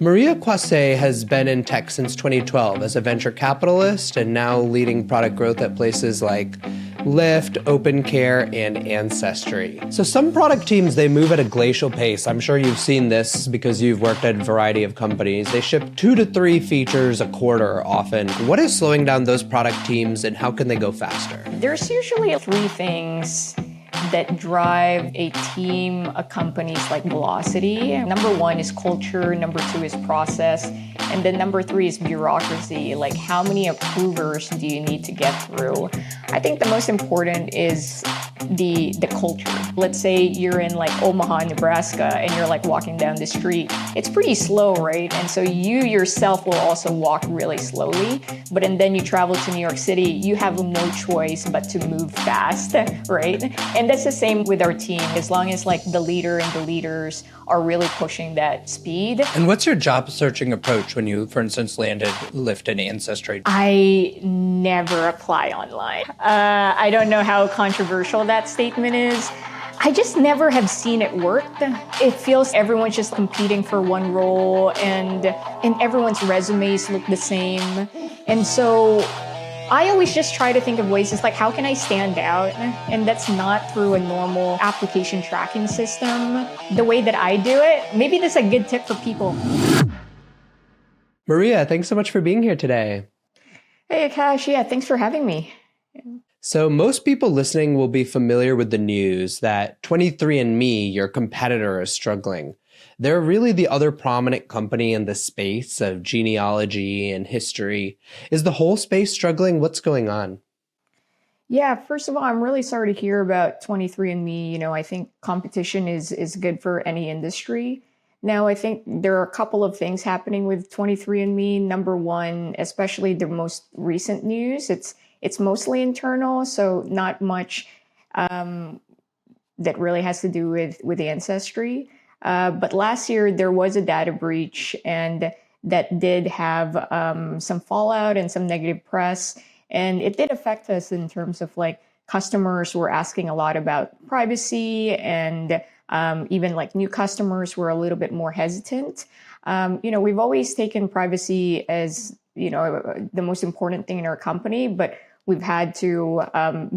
Maria Cuasay has been in tech since 2012 as a venture capitalist and now leading product growth at places like Lyft, OpenCare, and Ancestry. So some product teams, they move at a glacial pace. I'm sure you've seen this because you've worked at a variety of companies. They ship 2 to 3 features a quarter often. What is slowing down those product teams and how can they go faster? There's usually 3 things that drive a team, a company's velocity. Number 1 is culture, number 2 is process, and then number 3 is bureaucracy. Like, how many approvers do you need to get through? I think the most important is the culture. Let's say you're in Omaha, Nebraska, and you're walking down the street. It's pretty slow, right? And so you yourself will also walk really slowly. And then you travel to New York City, you have no choice but to move fast, right? And that's the same with our team. As long as the leader and the leaders are really pushing that speed. And what's your job searching approach when you, for instance, landed Lyft and Ancestry? I never apply online. I don't know how controversial that statement is. I just never have seen it work. It feels everyone's just competing for one role and everyone's resumes look the same. And so I always just try to think of ways, how can I stand out? And that's not through a normal application tracking system. The way that I do it, maybe this is a good tip for people. Maria, thanks so much for being here today. Hey, Akash. Yeah, thanks for having me. So most people listening will be familiar with the news that 23andMe, your competitor, is struggling. They're really the other prominent company in the space of genealogy and history. Is the whole space struggling? What's going on? Yeah, first of all, I'm really sorry to hear about 23andMe. I think competition is good for any industry. Now, I think there are a couple of things happening with 23andMe. Number 1, especially the most recent news, it's mostly internal, so not much that really has to do with Ancestry. But last year, there was a data breach, and that did have some fallout and some negative press. And it did affect us in terms of customers were asking a lot about privacy, and even new customers were a little bit more hesitant. We've always taken privacy as, the most important thing in our company, but we've had to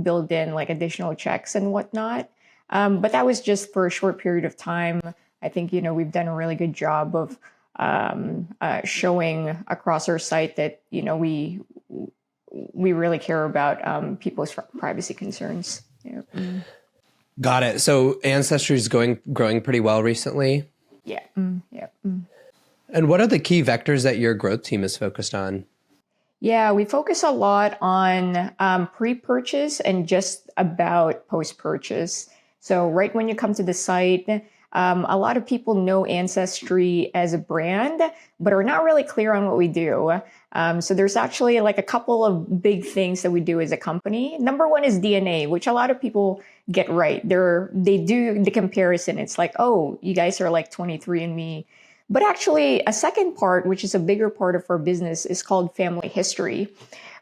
build in additional checks and whatnot. But that was just for a short period of time. I think, we've done a really good job of showing across our site that, we really care about people's privacy concerns. Yeah. Got it. So Ancestry is growing pretty well recently? Yeah. Yeah. And what are the key vectors that your growth team is focused on? Yeah, we focus a lot on pre-purchase and just about post-purchase. So right when you come to the site, a lot of people know Ancestry as a brand, but are not really clear on what we do. So there's actually a couple of big things that we do as a company. Number 1 is DNA, which a lot of people get right. They do the comparison. It's oh, you guys are like 23andMe. But actually, a second part, which is a bigger part of our business, is called family history.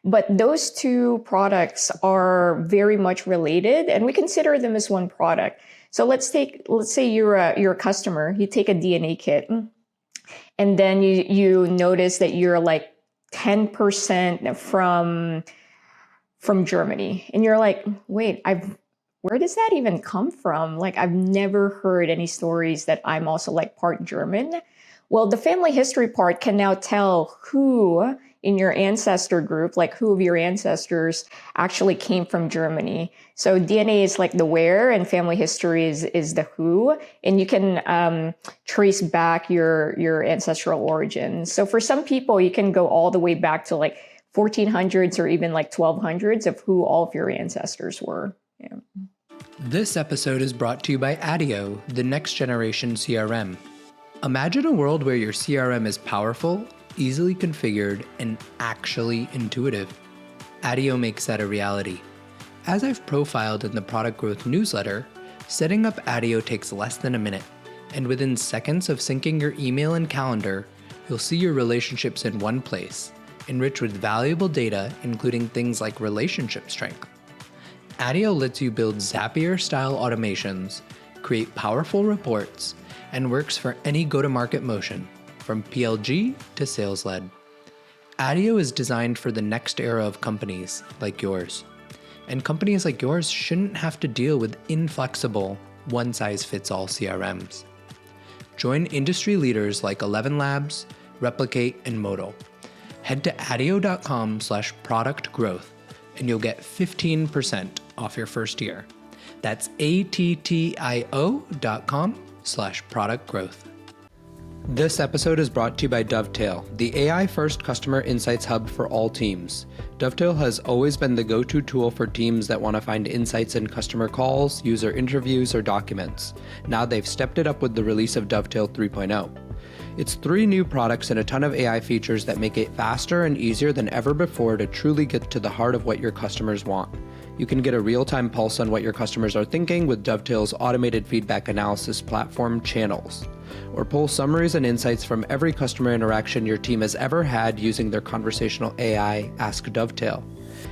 But those 2 products are very much related, and we consider them as one product. So let's say you're a customer, you take a DNA kit, and then you notice that you're 10% from Germany, and you're like, wait, where does that even come from? I've never heard any stories that I'm also part German. Well, the family history part can now tell who in your ancestor group, who of your ancestors actually came from Germany. So DNA is the where, and family history is the who, and you can trace back your ancestral origins. So for some people, you can go all the way back to 1400s or even 1200s of who all of your ancestors were. Yeah. This episode is brought to you by Addio, the next generation CRM. Imagine a world where your CRM is powerful, easily configured, and actually intuitive. Addio makes that a reality. As I've profiled in the Product Growth newsletter, setting up Addio takes less than a minute, and within seconds of syncing your email and calendar, you'll see your relationships in one place, enriched with valuable data, including things like relationship strength. Addio lets you build Zapier-style automations, create powerful reports, and works for any go-to-market motion. from PLG to sales-led. ADIO is designed for the next era of companies like yours. And companies like yours shouldn't have to deal with inflexible, one-size-fits-all CRMs. Join industry leaders like 11 Labs, Replicate, and Modal. Head to adio.com/product growth and you'll get 15% off your first year. That's attio.com/product growth. This episode is brought to you by Dovetail, the AI-first customer insights hub for all teams. Dovetail has always been the go-to tool for teams that want to find insights in customer calls, user interviews, or documents. Now they've stepped it up with the release of Dovetail 3.0. It's 3 new products and a ton of AI features that make it faster and easier than ever before to truly get to the heart of what your customers want. You can get a real-time pulse on what your customers are thinking with Dovetail's automated feedback analysis platform, Channels, or pull summaries and insights from every customer interaction your team has ever had using their conversational AI, Ask Dovetail.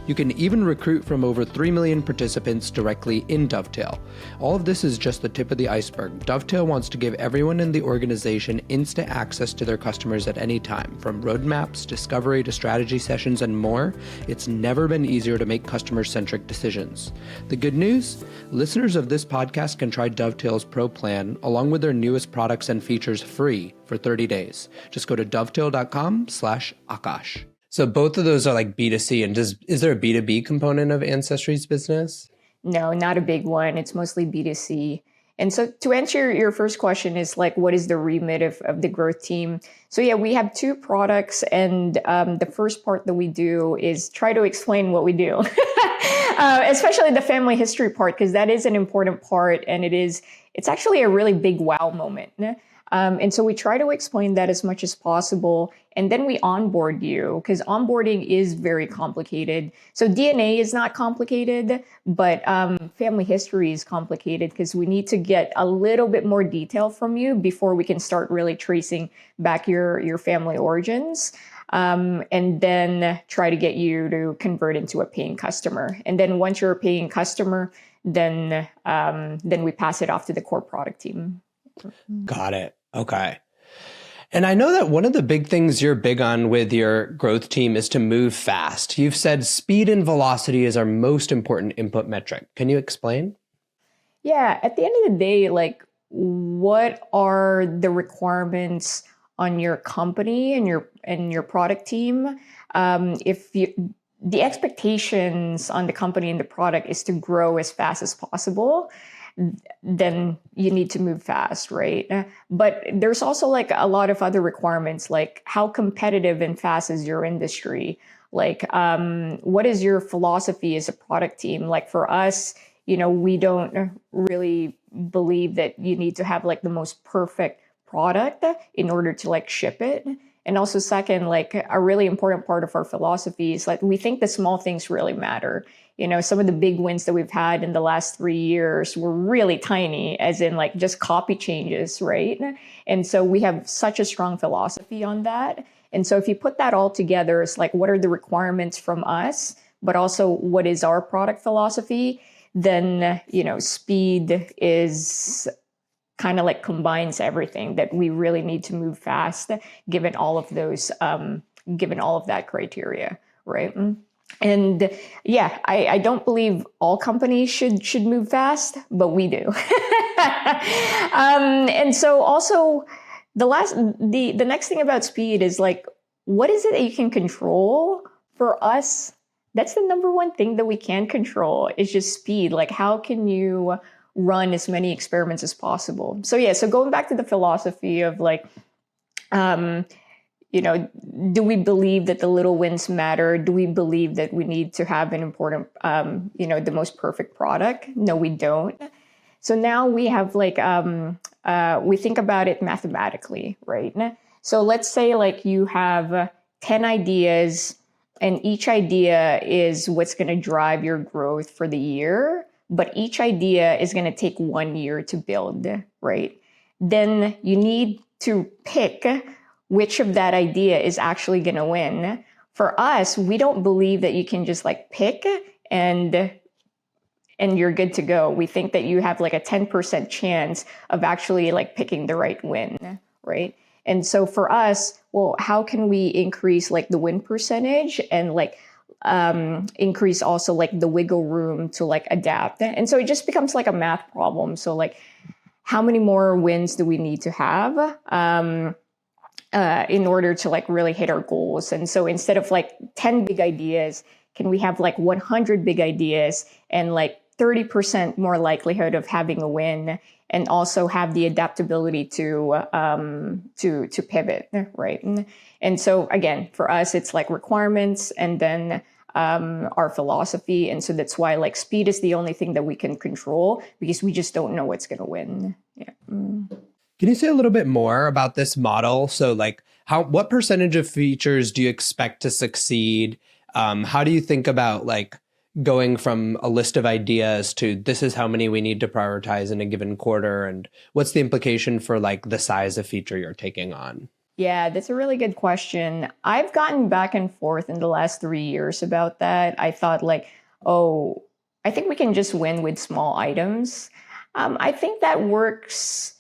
You can even recruit from over 3 million participants directly in Dovetail. All of this is just the tip of the iceberg. Dovetail wants to give everyone in the organization instant access to their customers at any time. From roadmaps, discovery to strategy sessions, and more, it's never been easier to make customer-centric decisions. The good news? Listeners of this podcast can try Dovetail's Pro plan along with their newest products and features free for 30 days. Just go to dovetail.com/Akash. So both of those are like B2C, and is there a B2B component of Ancestry's business? No, not a big one. It's mostly B2C. And so to answer your first question is like, what is the remit of the growth team? So yeah, we have 2 products, and the first part that we do is try to explain what we do, especially the family history part, because that is an important part, and it's actually a really big wow moment. And so we try to explain that as much as possible. And then we onboard you, because onboarding is very complicated. So DNA is not complicated, but family history is complicated because we need to get a little bit more detail from you before we can start really tracing back your family origins. And then try to get you to convert into a paying customer. And then once you're a paying customer, then we pass it off to the core product team. Got it. Okay. And I know that one of the big things you're big on with your growth team is to move fast. You've said speed and velocity is our most important input metric. Can you explain? Yeah, at the end of the day, like, what are the requirements on your company and your product team? The expectations on the company and the product is to grow as fast as possible, then you need to move fast, right? But there's also like a lot of other requirements, like how competitive and fast is your industry? Like, what is your philosophy as a product team? Like for us, we don't really believe that you need to have like the most perfect product in order to like ship it. And also second, like a really important part of our philosophy is like, we think the small things really matter. Some of the big wins that we've had in the last 3 years were really tiny, as in like just copy changes, right? And so we have such a strong philosophy on that. And so if you put that all together, it's like, what are the requirements from us, but also what is our product philosophy? Then, speed is kind of like combines everything that we really need to move fast, given all of that criteria, right? And yeah, I don't believe all companies should move fast, but we do. And so also the next thing about speed is like, what is it that you can control? For us, that's the number one thing that we can control is just speed. Like, how can you run as many experiments as possible? So yeah, so going back to the philosophy of like, do we believe that the little wins matter? Do we believe that we need to have an important, the most perfect product? No, we don't. So now we have like, we think about it mathematically, right? So let's say like you have 10 ideas and each idea is what's going to drive your growth for the year, but each idea is going to take 1 year to build, right? Then you need to pick which of that idea is actually going to win. For us, we don't believe that you can just like pick and you're good to go. We think that you have like a 10% chance of actually like picking the right win, right? And so for us, well, how can we increase like the win percentage and like increase also like the wiggle room to like adapt? And so it just becomes like a math problem. So like, how many more wins do we need to have in order to like really hit our goals? And so instead of like 10 big ideas, can we have like 100 big ideas and like 30% more likelihood of having a win, and also have the adaptability to pivot, right? And so again, for us, it's like requirements and then our philosophy. And so that's why like speed is the only thing that we can control, because we just don't know what's going to win. Yeah. Can you say a little bit more about this model? So like what percentage of features do you expect to succeed? How do you think about like going from a list of ideas to this is how many we need to prioritize in a given quarter? And what's the implication for like the size of feature you're taking on? Yeah, that's a really good question. I've gotten back and forth in the last 3 years about that. I thought like, oh, I think we can just win with small items. I think that works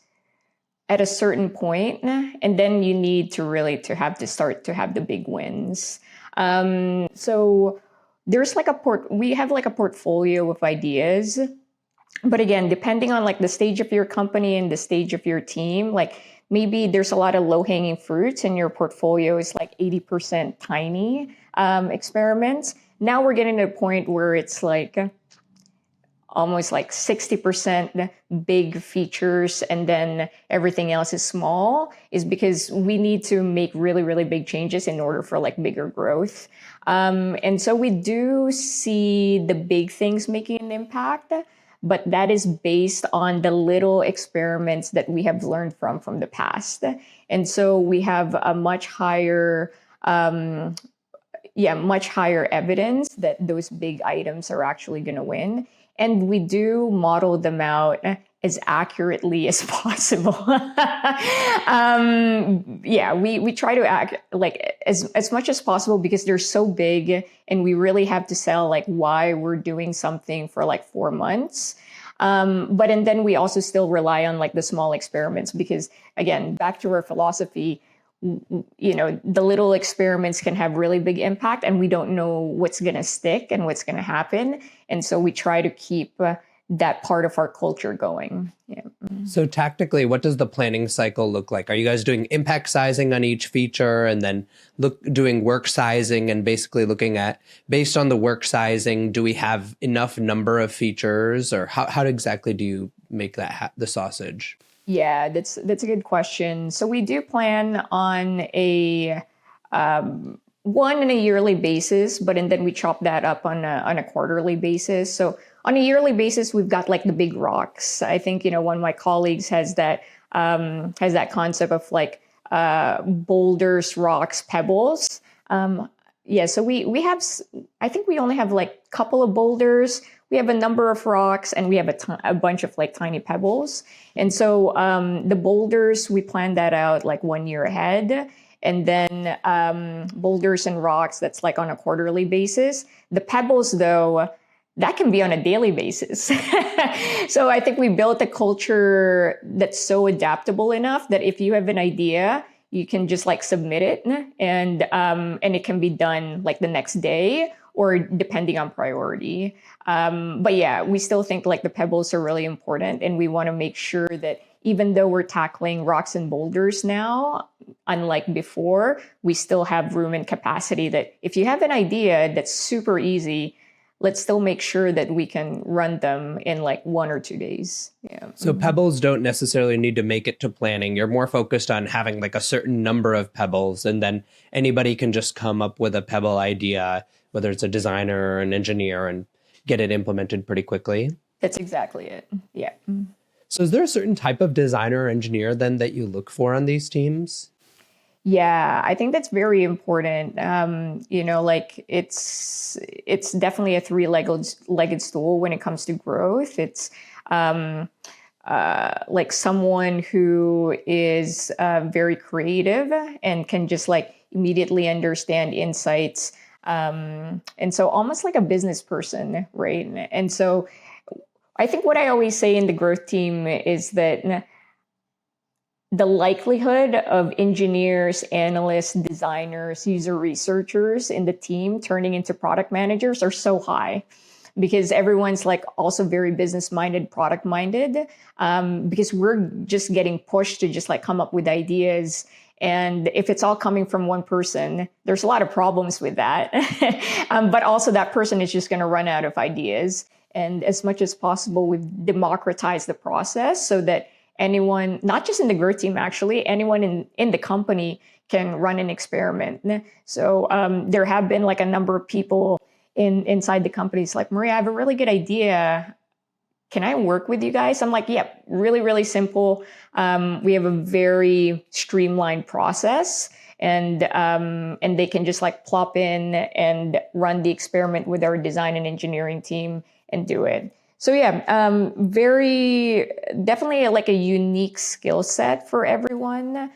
at a certain point, and then you need to really to start to have the big wins. So there's like we have like a portfolio of ideas, but again, depending on like the stage of your company and the stage of your team, like maybe there's a lot of low-hanging fruits and your portfolio is like 80% tiny experiments. Now we're getting to a point where it's like almost like 60% big features and then everything else is small, is because we need to make really, really big changes in order for like bigger growth. And so we do see the big things making an impact, but that is based on the little experiments that we have learned from the past. And so we have a much higher evidence that those big items are actually going to win. And we do model them out as accurately as possible. We try to act like as much as possible, because they're so big and we really have to sell like why we're doing something for like 4 months. And then we also still rely on like the small experiments, because again, back to our philosophy, you know, the little experiments can have really big impact and we don't know what's going to stick and what's going to happen. And so we try to keep that part of our culture going. Yeah. So tactically, what does the planning cycle look like? Are you guys doing impact sizing on each feature and then doing work sizing and basically looking at, based on the work sizing, do we have enough number of features, or how exactly do you make that the sausage? Yeah, that's a good question. So we do plan on a one on a yearly basis, and then we chop that up on a quarterly basis. So on a yearly basis, we've got like the big rocks. I think, you know, one of my colleagues has that concept of like boulders, rocks, pebbles. So we have, I think we only have like a couple of boulders. We have a number of rocks and we have a bunch of like tiny pebbles. And so the boulders, we plan that out like 1 year ahead. And then boulders and rocks, that's like on a quarterly basis. The pebbles, though, that can be on a daily basis. So I think we built a culture that's so adaptable enough that if you have an idea, you can just like submit it and it can be done like the next day or depending on priority. But yeah, we still think like the pebbles are really important, and we want to make sure that even though we're tackling rocks and boulders now, unlike before, we still have room and capacity that if you have an idea that's super easy, let's still make sure that we can run them in like 1 or 2 days. Yeah. So pebbles don't necessarily need to make it to planning. You're more focused on having like a certain number of pebbles, and then anybody can just come up with a pebble idea, whether it's a designer or an engineer, and get it implemented pretty quickly. That's exactly it. Yeah. So is there a certain type of designer or engineer then that you look for on these teams? Yeah, I think that's very important. You know, like it's definitely a three-legged stool when it comes to growth. It's like someone who is very creative and can just like immediately understand insights. And so almost like a business person, right? And so I think what I always say in the growth team is that the likelihood of engineers, analysts, designers, user researchers in the team turning into product managers are so high because everyone's like also very business minded, product minded, because we're just getting pushed to just like come up with ideas. And if it's all coming from one person, there's a lot of problems with that. But also that person is just going to run out of ideas. And as much as possible, we've democratized the process so that anyone, not just in the growth team, actually, anyone in the company can run an experiment. So there have been like a number of people inside the companies like, Maria, I have a really good idea. Can I work with you guys? I'm like, yeah, really, really simple. We have a very streamlined process, and they can just like plop in and run the experiment with our design and engineering team and do it. So yeah, very definitely like a unique skill set for everyone.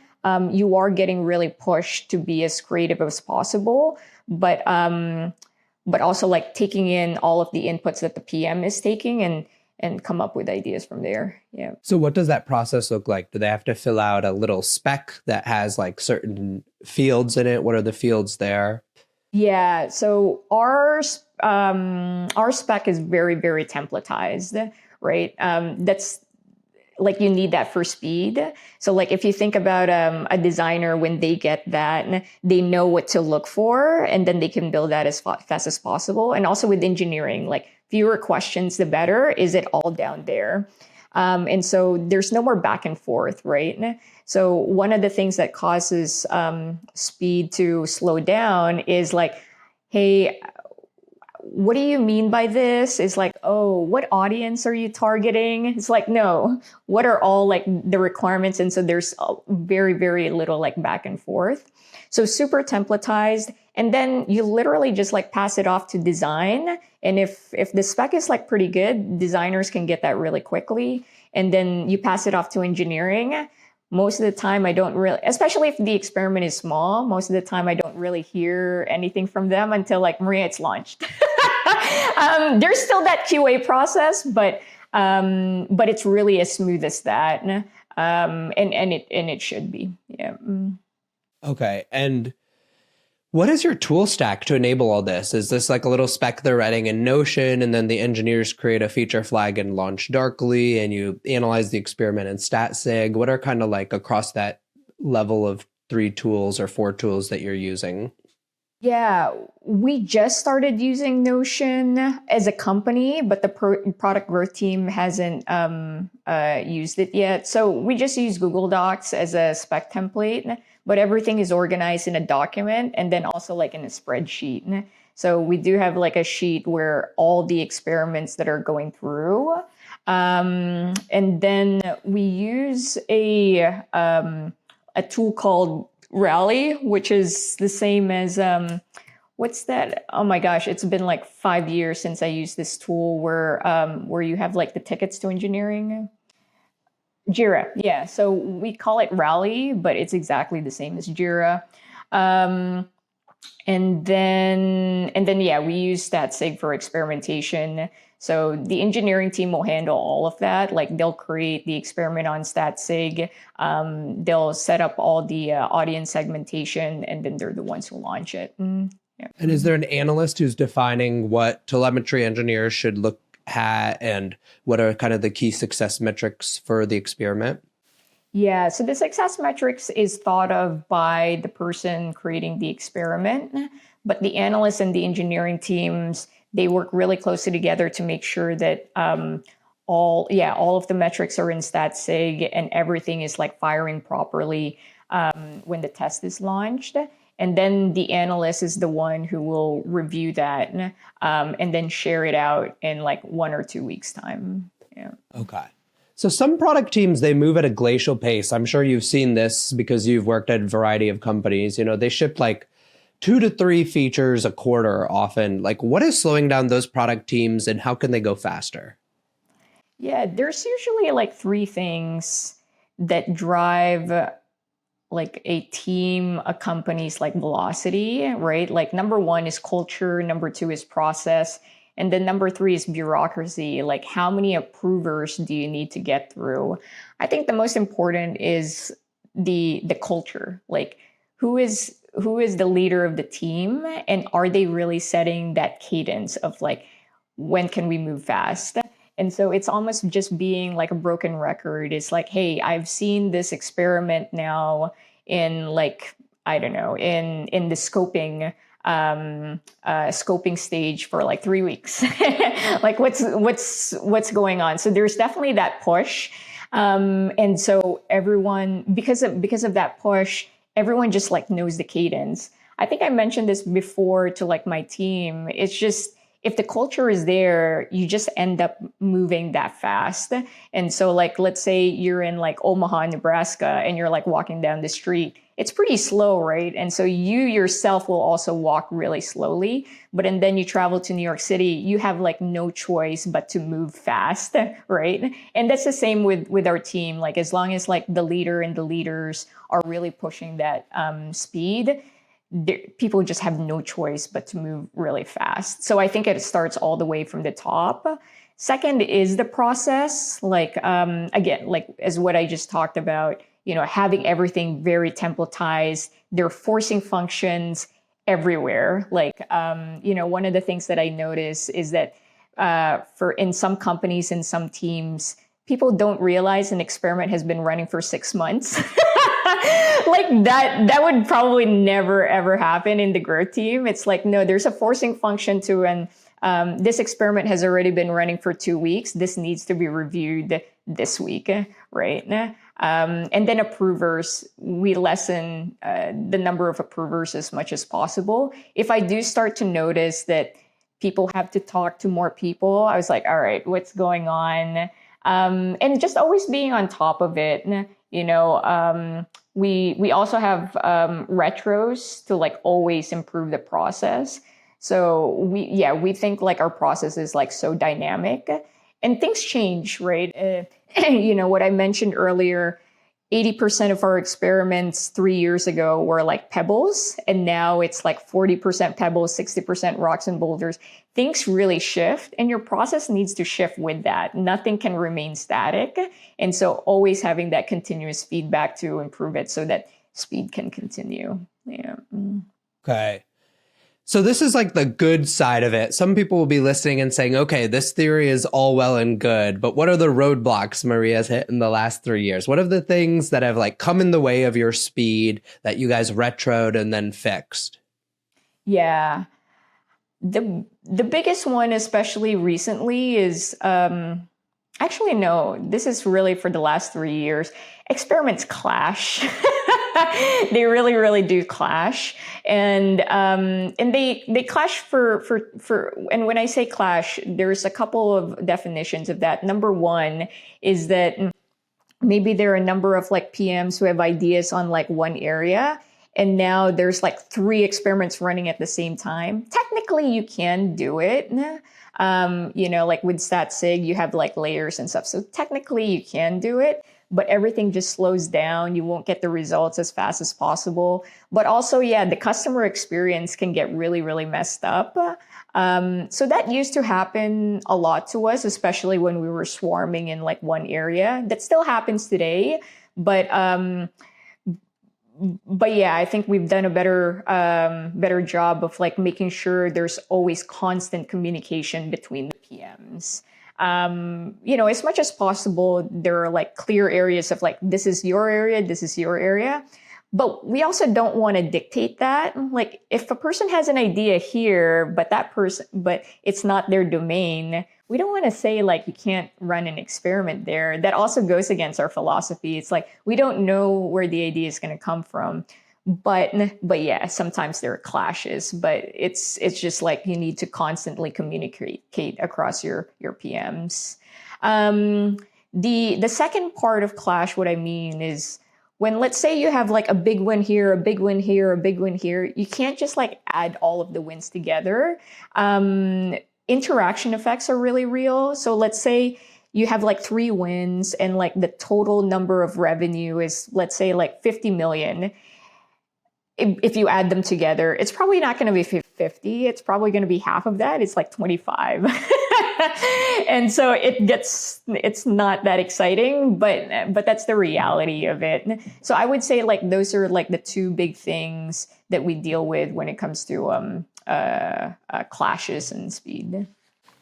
You are getting really pushed to be as creative as possible, but also like taking in all of the inputs that the PM is taking and come up with ideas from there. Yeah. So what does that process look like? Do they have to fill out a little spec that has like certain fields in it? What are the fields there? Yeah. So our spec is very, very templatized, right? That's like you need that for speed. So like if you think about a designer, when they get that, they know what to look for, and then they can build that as fast as possible. And also with engineering, like fewer questions, the better. Is it all down there? And so there's no more back and forth, right? So one of the things that causes speed to slow down is like, hey, what do you mean by this? It's like, oh, what audience are you targeting? It's like, no, what are all like the requirements? And so there's very, very little like back and forth. So super templatized. And then you literally just like pass it off to design. And if the spec is like pretty good, designers can get that really quickly. And then you pass it off to engineering. Most of the time I don't really, especially if the experiment is small, most of the time I don't really hear anything from them until like, Maria, it's launched. There's still that QA process, but it's really as smooth as that. And it should be. Yeah. Okay. And what is your tool stack to enable all this? Is this like a little spec they're writing in Notion, and then the engineers create a feature flag and launch darkly, and you analyze the experiment in StatSig? What are kind of like across that level of 3 tools or 4 tools that you're using? Yeah, we just started using Notion as a company, but the product growth team hasn't used it yet. So we just use Google Docs as a spec template, but everything is organized in a document and then also like in a spreadsheet. So we do have like a sheet where all the experiments that are going through. And then we use a tool called Rally, which is the same as what's that? Oh my gosh, it's been like 5 years since I used this tool where you have like the tickets to engineering. Jira, yeah. So we call it Rally, but it's exactly the same as Jira. And then yeah, we use StatSig for experimentation. So the engineering team will handle all of that. Like they'll create the experiment on StatSig. They'll set up all the audience segmentation, and then they're the ones who launch it. Yeah. And is there an analyst who's defining what telemetry engineers should look at and what are kind of the key success metrics for the experiment? Yeah, so the success metrics is thought of by the person creating the experiment, but the analysts and the engineering teams, they work really closely together to make sure that all of the metrics are in StatSig and everything is like firing properly when the test is launched. And then the analyst is the one who will review that and then share it out in like 1 or 2 weeks' time. Yeah. Okay. So some product teams, they move at a glacial pace. I'm sure you've seen this because you've worked at a variety of companies. You know, they ship like 2 to 3 features a quarter often. Like, what is slowing down those product teams and how can they go faster? Yeah, there's usually like 3 things that drive like a team, a company's like velocity, right? Like number 1 is culture, number 2 is process, and then number 3 is bureaucracy. Like how many approvers do you need to get through? I think the most important is the culture, like who is the leader of the team, and are they really setting that cadence of like, when can we move fast? And so it's almost just being like a broken record. It's like, hey, I've seen this experiment now in like, I don't know, in the scoping stage for like 3 weeks. Like what's going on? So there's definitely that push. And so everyone, because of that push, everyone just like knows the cadence. I think I mentioned this before to like my team. It's just, if the culture is there, you just end up moving that fast. And so like, let's say you're in like Omaha, Nebraska, and you're like walking down the street. It's pretty slow, right? And so you yourself will also walk really slowly. And then you travel to New York City, you have like no choice but to move fast, right? And that's the same with our team. Like as long as like the leader and the leaders are really pushing that speed, people just have no choice but to move really fast. So I think it starts all the way from the top. Second is the process. Like, again, like as what I just talked about, having everything very templatized. They're forcing functions everywhere. Like, one of the things that I notice is that in some companies and some teams, people don't realize an experiment has been running for 6 months. Like that would probably never, ever happen in the growth team. It's like, no, there's a forcing function to, and this experiment has already been running for 2 weeks. This needs to be reviewed this week, right? And then approvers, we lessen the number of approvers as much as possible. If I do start to notice that people have to talk to more people, I was like, all right, what's going on? And just always being on top of it. We also have retros to like always improve the process. So we think like our process is like so dynamic, and things change, right? What I mentioned earlier, 80% of our experiments 3 years ago were like pebbles, and now it's like 40% pebbles, 60% rocks and boulders. Things really shift, and your process needs to shift with that. Nothing can remain static. And so always having that continuous feedback to improve it so that speed can continue. Yeah. Okay. So this is like the good side of it. Some people will be listening and saying, okay, this theory is all well and good, but what are the roadblocks Maria's hit in the last 3 years? What are the things that have like come in the way of your speed that you guys retroed and then fixed? Yeah. The biggest one, especially recently, is actually, no, this is really for the last 3 years. Experiments clash. They really, really do clash. And they clash for, and when I say clash, there's a couple of definitions of that. Number one is that maybe there are a number of like PMs who have ideas on like one area, and now there's like 3 experiments running at the same time. Technically, you can do it. Like with stat sig, you have like layers and stuff. So technically you can do it, but everything just slows down. You won't get the results as fast as possible. But also, the customer experience can get really, really messed up. So that used to happen a lot to us, especially when we were swarming in like one area. That still happens today. But I think we've done a better job of like making sure there's always constant communication between the PMs. As much as possible, there are like clear areas of like, this is your area, this is your area. But we also don't want to dictate that. Like if a person has an idea here, but it's not their domain, we don't want to say like, you can't run an experiment there. That also goes against our philosophy. It's like, we don't know where the idea is going to come from. But sometimes there are clashes, but it's just like you need to constantly communicate across your PMs. The second part of clash, what I mean is when, let's say you have like a big win here, a big win here, a big win here, you can't just like add all of the wins together. Interaction effects are really real. So let's say you have like 3 wins and like the total number of revenue is, let's say, like 50 million. If you add them together, it's probably not going to be 50. It's probably going to be half of that. It's like 25. And so it's not that exciting, but that's the reality of it. So I would say like those are like the two big things that we deal with when it comes to clashes and speed.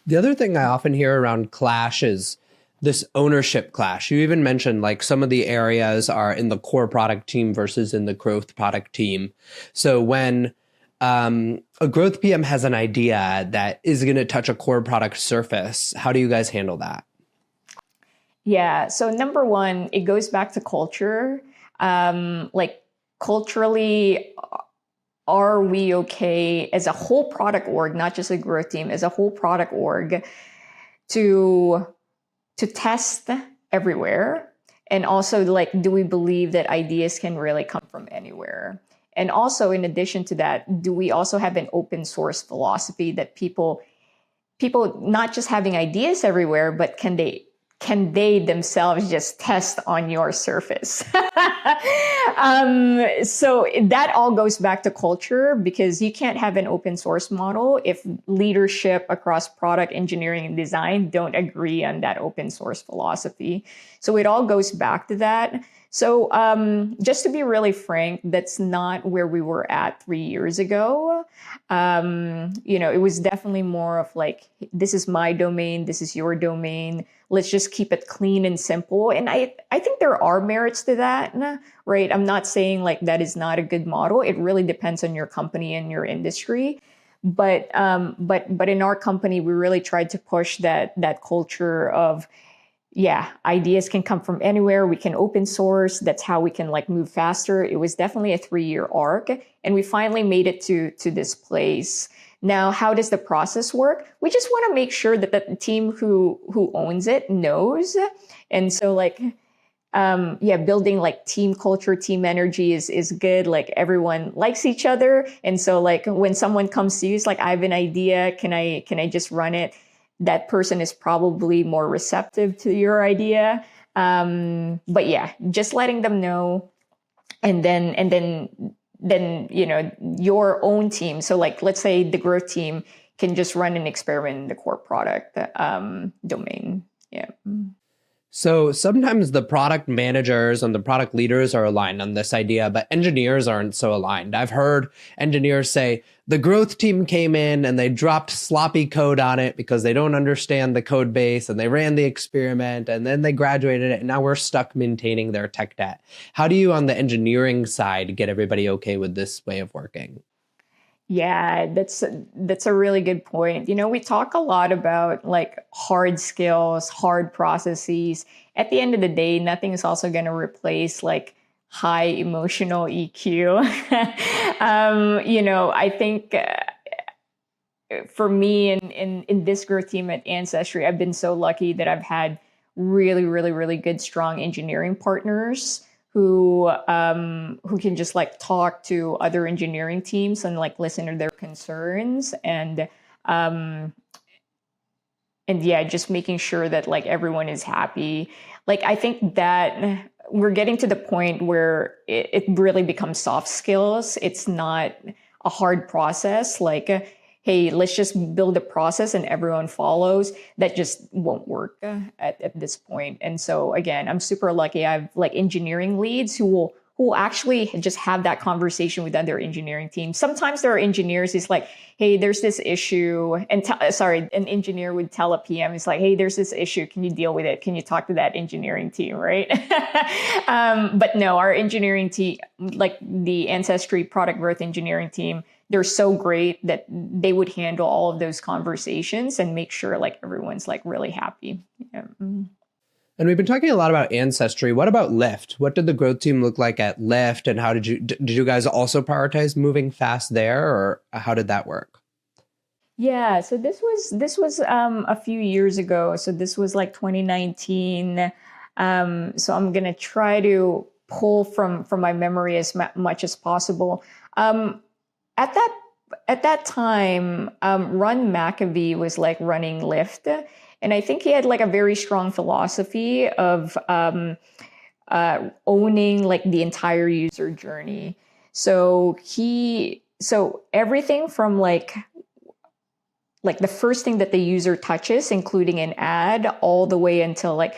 The other thing I often hear around clash is this ownership clash. You even mentioned like some of the areas are in the core product team versus in the growth product team. So when a growth PM has an idea that is going to touch a core product surface, how do you guys handle that? Yeah. So number one, it goes back to culture. Like culturally, are we okay as a whole product org, not just a growth team, as a whole product org to test everywhere? And also like, do we believe that ideas can really come from anywhere? And also in addition to that, do we also have an open source philosophy that people not just having ideas everywhere, but can they themselves just test on your surface? So that all goes back to culture, because you can't have an open source model if leadership across product engineering and design don't agree on that open source philosophy. So it all goes back to that. So just to be really frank, that's not where we were at 3 years ago. It was definitely more of like, this is my domain, this is your domain. Let's just keep it clean and simple. And I think there are merits to that, right? I'm not saying like that is not a good model. It really depends on your company and your industry. But in our company, we really tried to push that culture of, yeah, ideas can come from anywhere. We can open source. That's how we can like move faster. It was definitely a 3-year arc, and we finally made it to this place. Now, how does the process work? We just want to make sure that the team who owns it knows. And so like, building like team culture, team energy is good. Like everyone likes each other. And so like when someone comes to you, it's like, I have an idea. Can I just run it? That person is probably more receptive to your idea. But yeah, just letting them know. And then, your own team. So like, let's say the growth team can just run an experiment in the core product domain. Yeah. So sometimes the product managers and the product leaders are aligned on this idea, but engineers aren't so aligned. I've heard engineers say the growth team came in and they dropped sloppy code on it because they don't understand the code base, and they ran the experiment and then they graduated it, and now we're stuck maintaining their tech debt. How do you on the engineering side get everybody okay with this way of working? Yeah, that's a really good point. We talk a lot about like hard skills, hard processes. At the end of the day, nothing is also going to replace like high emotional EQ. I think for me in this growth team at Ancestry, I've been so lucky that I've had really, really, really good, strong engineering partners who can just like talk to other engineering teams and like listen to their concerns and yeah, just making sure that like everyone is happy. Like I think that we're getting to the point where it really becomes soft skills. It's not a hard process. Like, hey, let's just build a process and everyone follows. That just won't work at this point. And so again, I'm super lucky. I have like engineering leads who will actually just have that conversation with other engineering teams. Sometimes there are engineers who's like, hey, there's this issue. And an engineer would tell a PM, it's like, hey, there's this issue. Can you deal with it? Can you talk to that engineering team, right? But no, our engineering team, like the Ancestry product growth engineering team, they're so great that they would handle all of those conversations and make sure like everyone's like really happy. Yeah. And we've been talking a lot about Ancestry. What about Lyft? What did the growth team look like at Lyft, and how did you guys also prioritize moving fast there, or how did that work? Yeah, so this was a few years ago. So this was like 2019. So I'm gonna try to pull from my memory as much as possible. At that time, Ron McAvee was like running Lyft. And I think he had like a very strong philosophy of owning like the entire user journey. So everything from like like the first thing that the user touches, including an ad, all the way until like,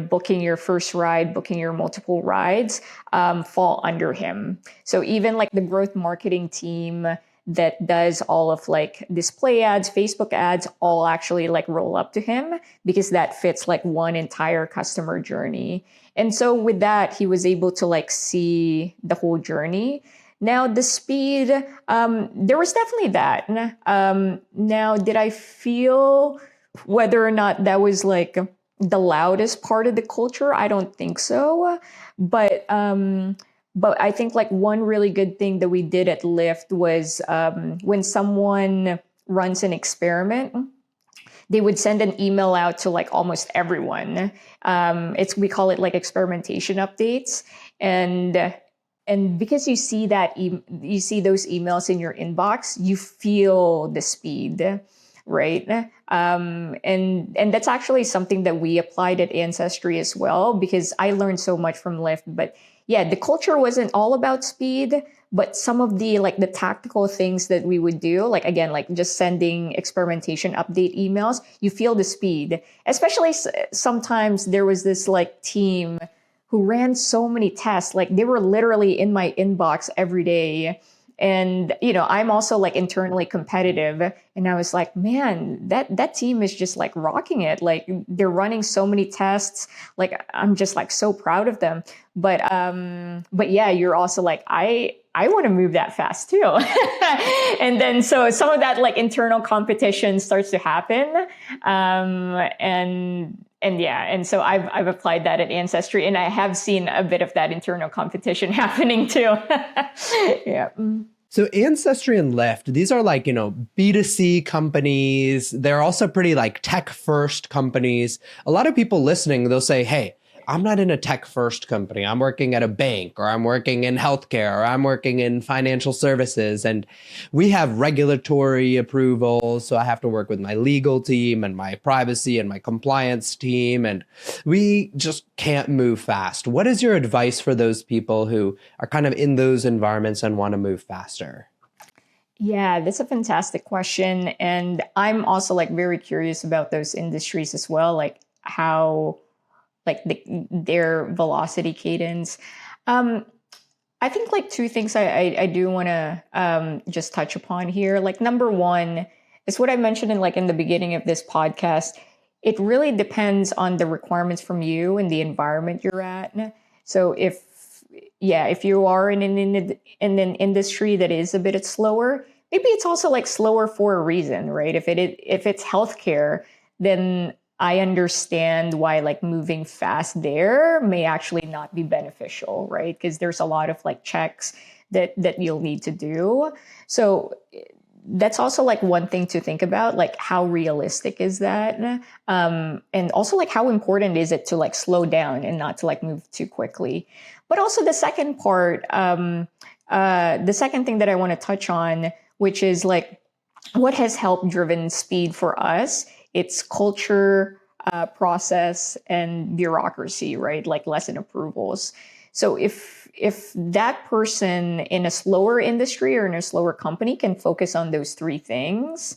booking your first ride, booking your multiple rides, fall under him. So even like the growth marketing team that does all of like display ads, Facebook ads, all actually like roll up to him because that fits like one entire customer journey. And so with that, he was able to like see the whole journey. Now the speed, there was definitely that. Now, did I feel whether or not that was like the loudest part of the culture? I don't think so. But I think like one really good thing that we did at Lyft was when someone runs an experiment, they would send an email out to like almost everyone. We call it like experimentation updates, and because you see you see those emails in your inbox, you feel the speed, right? And that's actually something that we applied at Ancestry as well, because I learned so much from Lyft. But yeah, the culture wasn't all about speed, but some of the like the tactical things that we would do, like again, like just sending experimentation update emails, you feel the speed. Especially sometimes there was this like team who ran so many tests, like they were literally in my inbox every day. And, I'm also like internally competitive. And I was like, man, that team is just like rocking it. Like they're running so many tests. Like I'm just like so proud of them. But yeah, you're also like, I want to move that fast too. And then so some of that like internal competition starts to happen. And so I've applied that at Ancestry, and I have seen a bit of that internal competition happening too. Yeah. So Ancestry and Lyft, these are like, B2C companies. They're also pretty like tech first companies. A lot of people listening, they'll say, hey, I'm not in a tech first company. I'm working at a bank, or I'm working in healthcare, or I'm working in financial services. And we have regulatory approvals. So I have to work with my legal team and my privacy and my compliance team. And we just can't move fast. What is your advice for those people who are kind of in those environments and want to move faster? Yeah, that's a fantastic question. And I'm also like very curious about those industries as well, like how like their velocity cadence. I think like two things I do want to just touch upon here. Like number one is what I mentioned in the beginning of this podcast. It really depends on the requirements from you and the environment you're at. So if you are in an industry that is a bit slower, maybe it's also like slower for a reason, right? If it's healthcare, then I understand why like moving fast there may actually not be beneficial, right? Because there's a lot of like checks that you'll need to do. So that's also like one thing to think about, like how realistic is that? And also like how important is it to like slow down and not to like move too quickly? But also the second part, the second thing that I want to touch on, which is like what has helped driven speed for us. It's culture, process, and bureaucracy, right? Like lesson approvals. So if that person in a slower industry or in a slower company can focus on those three things,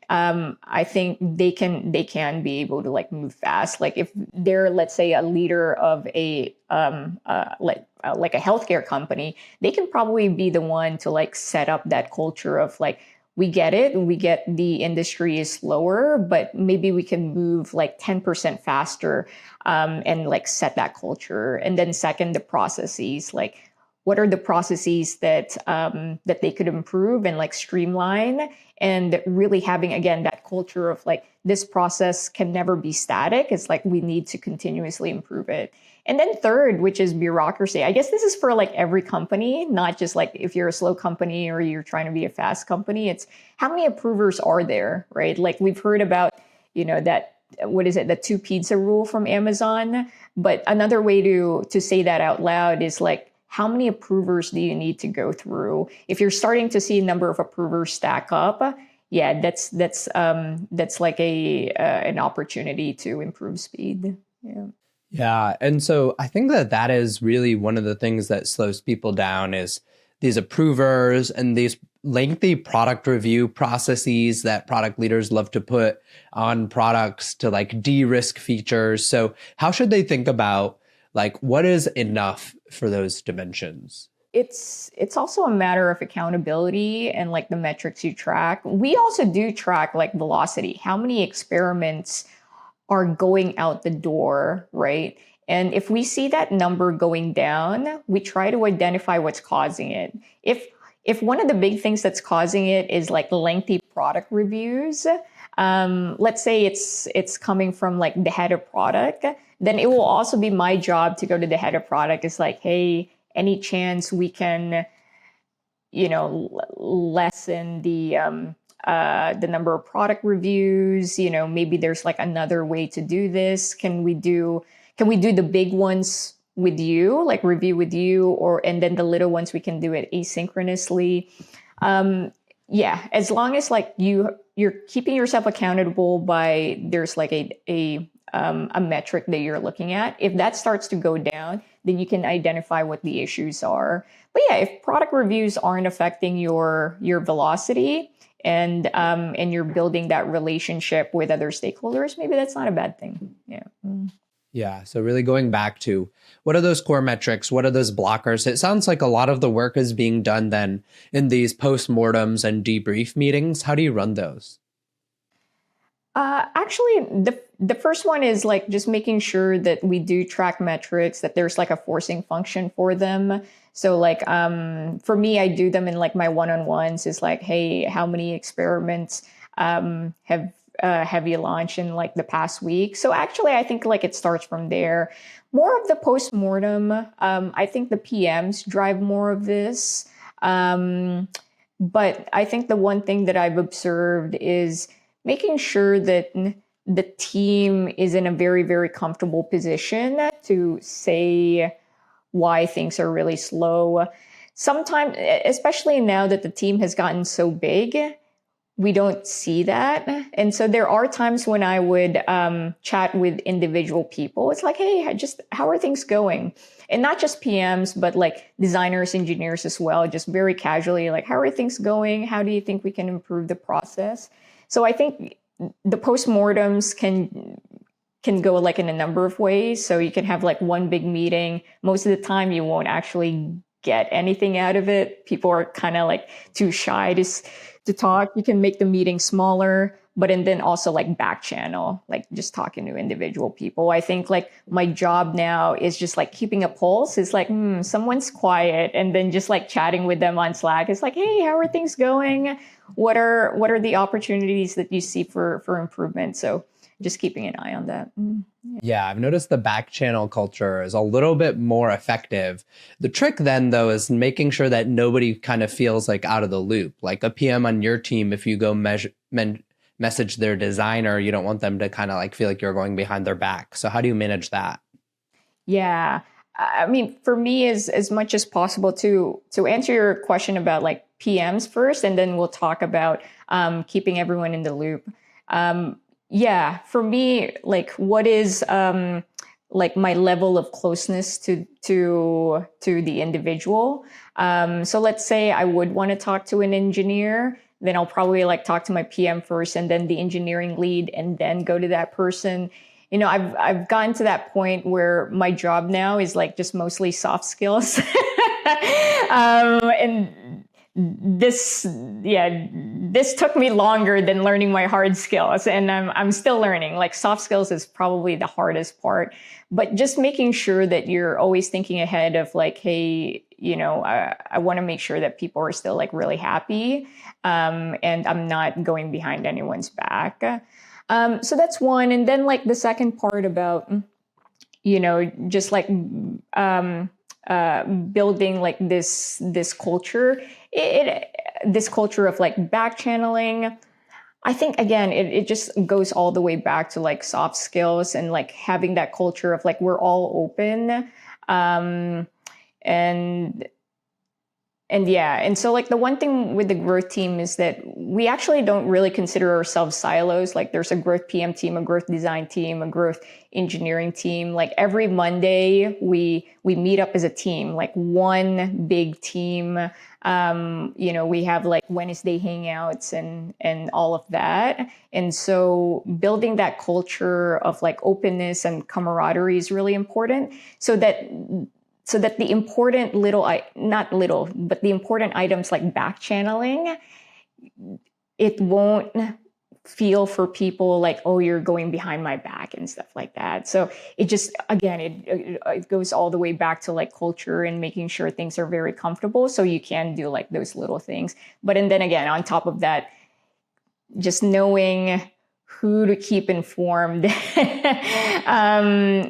I think they can be able to like move fast. Like if they're, let's say, a leader of a like a healthcare company, they can probably be the one to like set up that culture of like, we get it. We get the industry is slower, but maybe we can move like 10% faster and like set that culture. And then second, the processes, like what are the processes that they could improve and like streamline, and really having, again, that culture of like, this process can never be static. It's like, we need to continuously improve it. And then third, which is bureaucracy. I guess this is for like every company, not just like if you're a slow company or you're trying to be a fast company. It's how many approvers are there, right? Like we've heard about, that, what is it, the 2 pizza rule from Amazon. But another way to say that out loud is like, how many approvers do you need to go through? If you're starting to see a number of approvers stack up, yeah, that's like an opportunity to improve speed. Yeah. Yeah. And so I think that is really one of the things that slows people down is these approvers and these lengthy product review processes that product leaders love to put on products to like de-risk features. So how should they think about like what is enough for those dimensions? It's also a matter of accountability and like the metrics you track. We also do track like velocity, how many experiments are going out the door, right? And if we see that number going down, we try to identify what's causing it. If one of the big things that's causing it is like lengthy product reviews, let's say it's coming from like the head of product, then it will also be my job to go to the head of product. It's like, hey, any chance we can, lessen the number of product reviews? Maybe there's like another way to do this. Can we do the big ones with you, like review with you, and then the little ones we can do it asynchronously. As long as like you're keeping yourself accountable by there's like a metric that you're looking at. If that starts to go down, then you can identify what the issues are. But yeah, if product reviews aren't affecting your velocity and you're building that relationship with other stakeholders, maybe that's not a bad thing. Yeah. Yeah. So really going back to what are those core metrics? What are those blockers? It sounds like a lot of the work is being done then in these post-mortems and debrief meetings. How do you run those? Actually, the first one is like just making sure that we do track metrics, that there's like a forcing function for them. So like for me, I do them in like my one-on-ones. Is like, hey, how many experiments have you launched in like the past week? So actually, I think like it starts from there. More of the post-mortem. I think the PMs drive more of this. But I think the one thing that I've observed is making sure that the team is in a very, very comfortable position to say why things are really slow. Sometimes, especially now that the team has gotten so big, we don't see that. And so there are times when I would chat with individual people. It's like, hey, how are things going? And not just PMs, but like designers, engineers as well, just very casually, like, how are things going? How do you think we can improve the process? So I think the postmortems can go like in a number of ways. So you can have like one big meeting. Most of the time you won't actually get anything out of it. People are kind of like too shy to talk. You can make the meeting smaller, and then also like back channel, like just talking to individual people. I think like my job now is just like keeping a pulse. It's like, someone's quiet, and then just like chatting with them on Slack. It's like, hey, how are things going? What are the opportunities that you see for improvement? So just keeping an eye on that. Yeah, I've noticed the back channel culture is a little bit more effective. The trick then, though, is making sure that nobody kind of feels like out of the loop. Like a PM on your team, if you go message their designer, you don't want them to kind of like feel like you're going behind their back. So how do you manage that? Yeah. I mean, for me, as much as possible to answer your question about like PMs first, and then we'll talk about keeping everyone in the loop. Yeah, for me, like what is like my level of closeness to the individual. So let's say I would want to talk to an engineer, then I'll probably like talk to my PM first, and then the engineering lead, and then go to that person. I've gotten to that point where my job now is like just mostly soft skills. And this took me longer than learning my hard skills, and I'm still learning. Like soft skills is probably the hardest part, but just making sure that you're always thinking ahead of like, hey, I want to make sure that people are still like really happy, and I'm not going behind anyone's back. So that's one. And then like the second part about, just like building like this culture, this culture of like back channeling. I think again, it just goes all the way back to like soft skills and like having that culture of like we're all open, and And so like the one thing with the growth team is that we actually don't really consider ourselves silos. Like there's a growth PM team, a growth design team, a growth engineering team. Like every Monday we meet up as a team, like one big team. We have like Wednesday hangouts and all of that. And so building that culture of like openness and camaraderie is really important so that the important but the important items like back channeling, it won't feel for people like, oh, you're going behind my back and stuff like that. So it just, again, it goes all the way back to like culture and making sure things are very comfortable. So you can do like those little things. And then again, on top of that, just knowing who to keep informed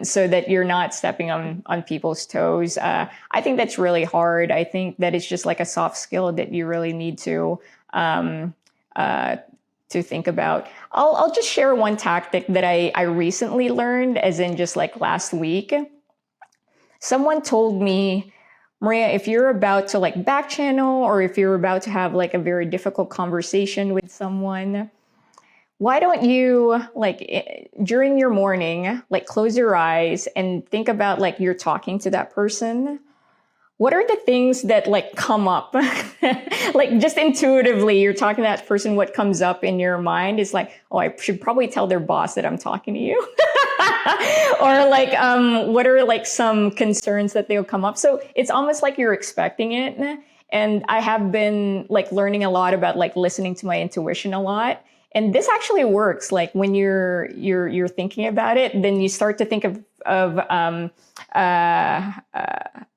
so that you're not stepping on people's toes. I think that's really hard. I think that it's just like a soft skill that you really need to think about. I'll just share one tactic that I recently learned, as in just like last week. Someone told me, Maria, if you're about to like back channel or if you're about to have like a very difficult conversation with someone, why don't you like during your morning, like close your eyes and think about like you're talking to that person. What are the things that like come up? Like just intuitively, you're talking to that person, what comes up in your mind is like, oh, I should probably tell their boss that I'm talking to you. Or like, what are like some concerns that they'll come up? So it's almost like you're expecting it. And I have been like learning a lot about like listening to my intuition a lot. And this actually works. Like when you're thinking about it, then you start to think of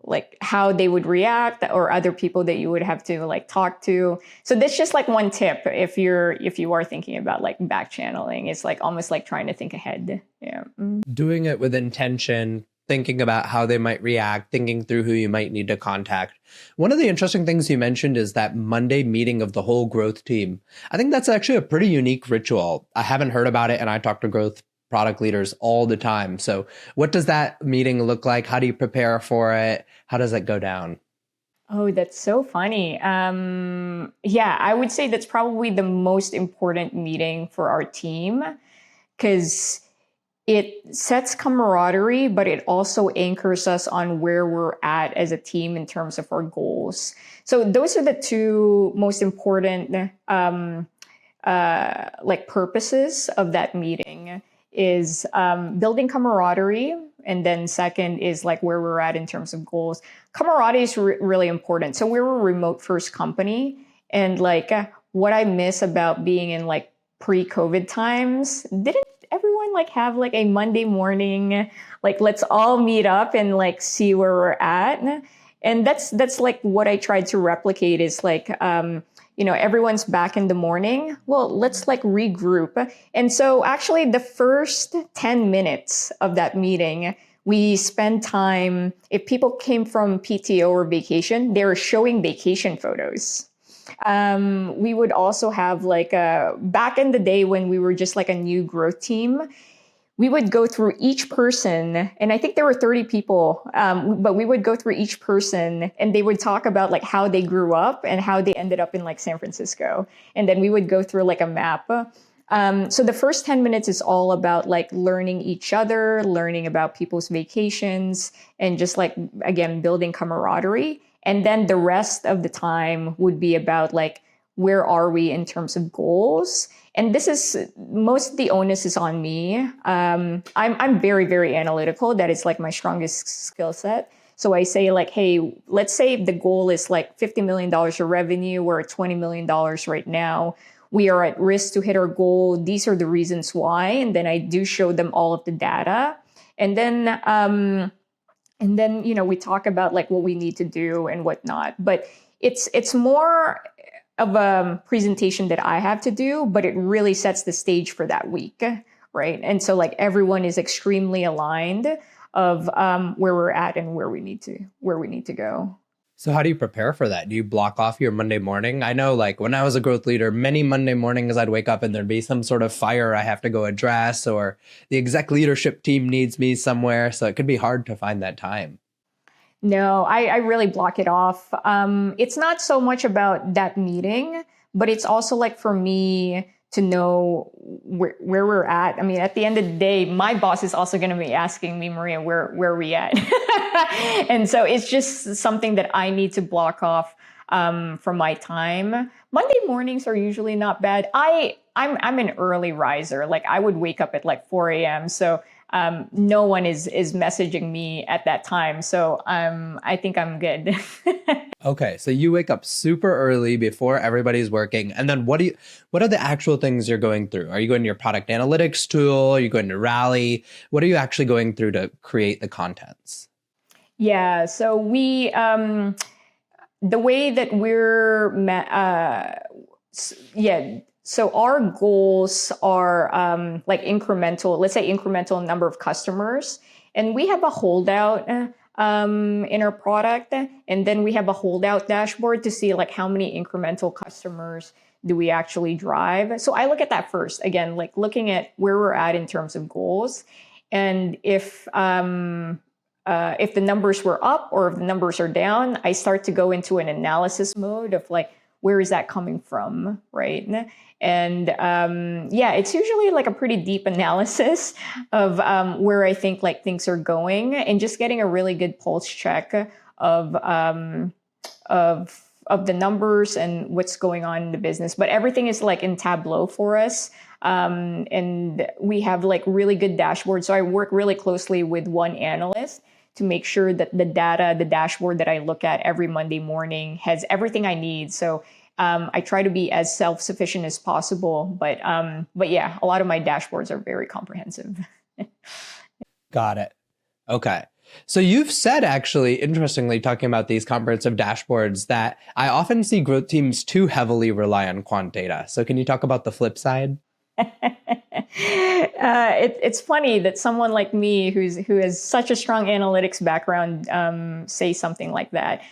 like how they would react or other people that you would have to like talk to. So that's just like one tip if you are thinking about like back channeling. It's like almost like trying to think ahead. Yeah. Doing it with intention, thinking about how they might react, thinking through who you might need to contact. One of the interesting things you mentioned is that Monday meeting of the whole growth team. I think that's actually a pretty unique ritual. I haven't heard about it, and I talk to growth product leaders all the time. So what does that meeting look like? How do you prepare for it? How does it go down? Oh, that's so funny. Yeah, I would say that's probably the most important meeting for our team because it sets camaraderie, but it also anchors us on where we're at as a team in terms of our goals. So those are the two most important like purposes of that meeting is building camaraderie. And then second is like where we're at in terms of goals. Camaraderie is really important. So we're a remote first company. And like what I miss about being in like pre-COVID times, didn't everyone like have like a Monday morning, like let's all meet up and like see where we're at. And that's like what I tried to replicate is like, everyone's back in the morning. Well, let's like regroup. And so actually the first 10 minutes of that meeting, we spend time, if people came from PTO or vacation, they were showing vacation photos. We would also have like back in the day when we were just like a new growth team, we would go through each person, and I think there were 30 people, but we would go through each person and they would talk about like how they grew up and how they ended up in like San Francisco. And then we would go through like a map. So the first 10 minutes is all about like learning each other, learning about people's vacations, and just like, again, building camaraderie. And then the rest of the time would be about like, where are we in terms of goals? And this is, most of the onus is on me. I'm very, very analytical. That is like my strongest skill set. So I say like, hey, let's say the goal is like $50 million of revenue. We're at $20 million right now. We are at risk to hit our goal. These are the reasons why. And then I do show them all of the data. And then, we talk about like what we need to do and whatnot. But it's more of a presentation that I have to do, but it really sets the stage for that week, right? And so like everyone is extremely aligned of where we're at and where we need to go. So how do you prepare for that? Do you block off your Monday morning? I know like when I was a growth leader, many Monday mornings I'd wake up and there'd be some sort of fire I have to go address, or the exec leadership team needs me somewhere. So it could be hard to find that time. No, I really block it off. It's not so much about that meeting, but it's also like for me to know where we're at. I mean, at the end of the day, my boss is also going to be asking me, Maria, where are we at? And so it's just something that I need to block off from my time. Monday mornings are usually not bad. I'm an early riser. Like I would wake up at like 4 a.m. So no one is messaging me at that time. So I think I'm good. Okay, so you wake up super early before everybody's working. And then what are the actual things you're going through? Are you going to your product analytics tool? Are you going to Rally? What are you actually going through to create the contents? Yeah, so we the way that we're so our goals are like incremental, let's say incremental number of customers, and we have a holdout in our product, and then we have a holdout dashboard to see like how many incremental customers do we actually drive. So I look at that first, again, like looking at where we're at in terms of goals, and if the numbers were up or if the numbers are down, I start to go into an analysis mode of like, where is that coming from, right? And it's usually like a pretty deep analysis of where I think like things are going, and just getting a really good pulse check of the numbers and what's going on in the business. But everything is like in Tableau for us. And we have like really good dashboards. So I work really closely with one analyst to make sure that the dashboard that I look at every Monday morning has everything I need. So I try to be as self-sufficient as possible, but yeah, a lot of my dashboards are very comprehensive. Got it. Okay. So you've said, actually, interestingly, talking about these comprehensive dashboards, that I often see growth teams too heavily rely on quant data. So can you talk about the flip side? It's funny that someone like me who has such a strong analytics background say something like that.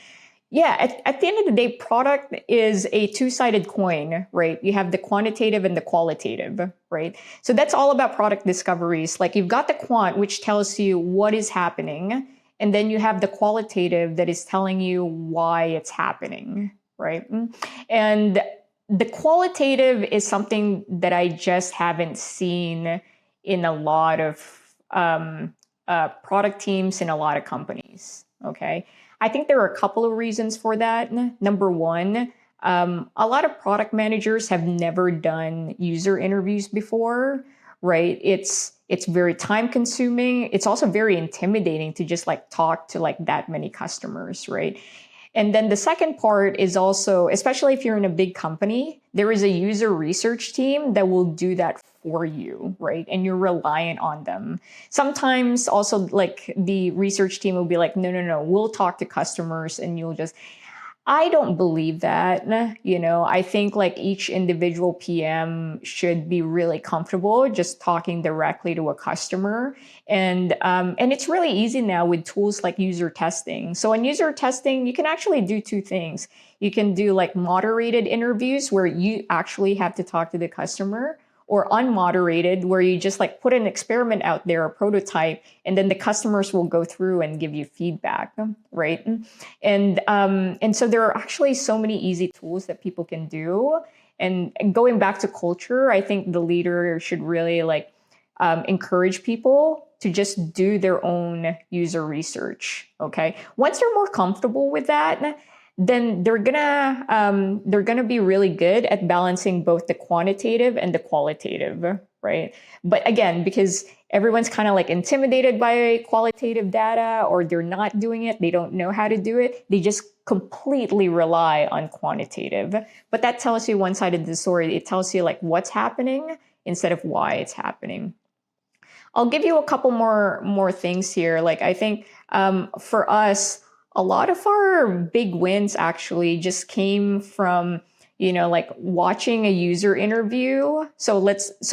Yeah, at the end of the day, product is a two-sided coin, right? You have the quantitative and the qualitative, right? So that's all about product discoveries. Like you've got the quant, which tells you what is happening, and then you have the qualitative that is telling you why it's happening, right? And the qualitative is something that I just haven't seen in a lot of product teams in a lot of companies, okay? I think there are a couple of reasons for that. Number one, a lot of product managers have never done user interviews before, right? It's very time consuming. It's also very intimidating to just like talk to like that many customers, right? And then the second part is also, especially if you're in a big company, there is a user research team that will do that for you, right? And you're reliant on them. Sometimes also like the research team will be like, no, we'll talk to customers and you'll just, I don't believe that. I think like each individual PM should be really comfortable just talking directly to a customer. And it's really easy now with tools like user testing. So in user testing, you can actually do two things. You can do like moderated interviews where you actually have to talk to the customer, or unmoderated, where you just like put an experiment out there, a prototype, and then the customers will go through and give you feedback, right? And so there are actually so many easy tools that people can do. And going back to culture, I think the leader should really like encourage people to just do their own user research. Okay, once they're more comfortable with that, then they're gonna be really good at balancing both the quantitative and the qualitative, right? But again, because everyone's kind of like intimidated by qualitative data, or they're not doing it, they don't know how to do it, they just completely rely on quantitative. But that tells you one side of the story. It tells you like what's happening instead of why it's happening. I'll give you a couple more things here. Like I think for us, a lot of our big wins actually just came from, like watching a user interview. So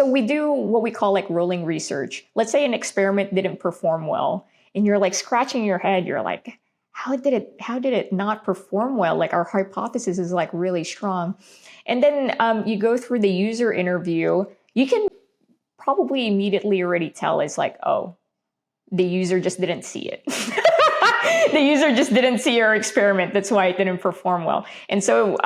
we do what we call like rolling research. Let's say an experiment didn't perform well, and you're like scratching your head. You're like, how did it not perform well? Like our hypothesis is like really strong. And then you go through the user interview, you can probably immediately already tell it's like, oh, the user just didn't see it. The user just didn't see your experiment. That's why it didn't perform well. And so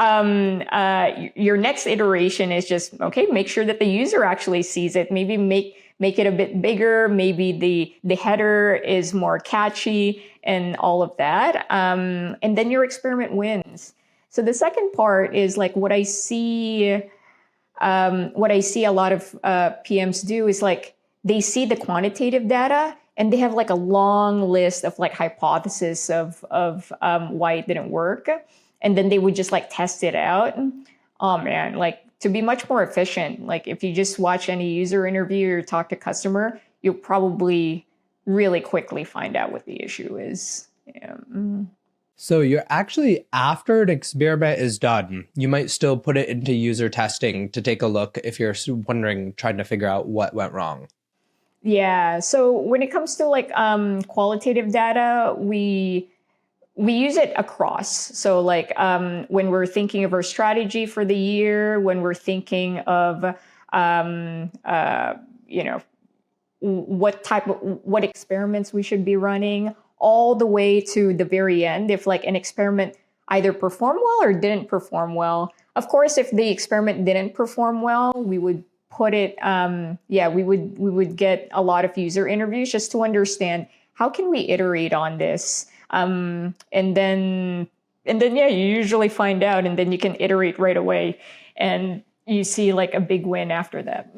your next iteration is just, okay, make sure that the user actually sees it. Maybe make it a bit bigger. Maybe the header is more catchy and all of that. And then your experiment wins. So the second part is like what I see a lot of PMs do is like they see the quantitative data and they have like a long list of like hypotheses of why it didn't work. And then they would just like test it out. Oh man, like to be much more efficient, like if you just watch any user interview or talk to customer, you'll probably really quickly find out what the issue is. Yeah. So you're actually, after an experiment is done, you might still put it into user testing to take a look if you're wondering, trying to figure out what went wrong. Yeah. So when it comes to like qualitative data, we use it across. So like when we're thinking of our strategy for the year, when we're thinking of what experiments we should be running, all the way to the very end, if like an experiment either performed well or didn't perform well. Of course, if the experiment didn't perform well, we would put it, we would get a lot of user interviews just to understand how can we iterate on this. And then you usually find out, and then you can iterate right away, and you see like a big win after that.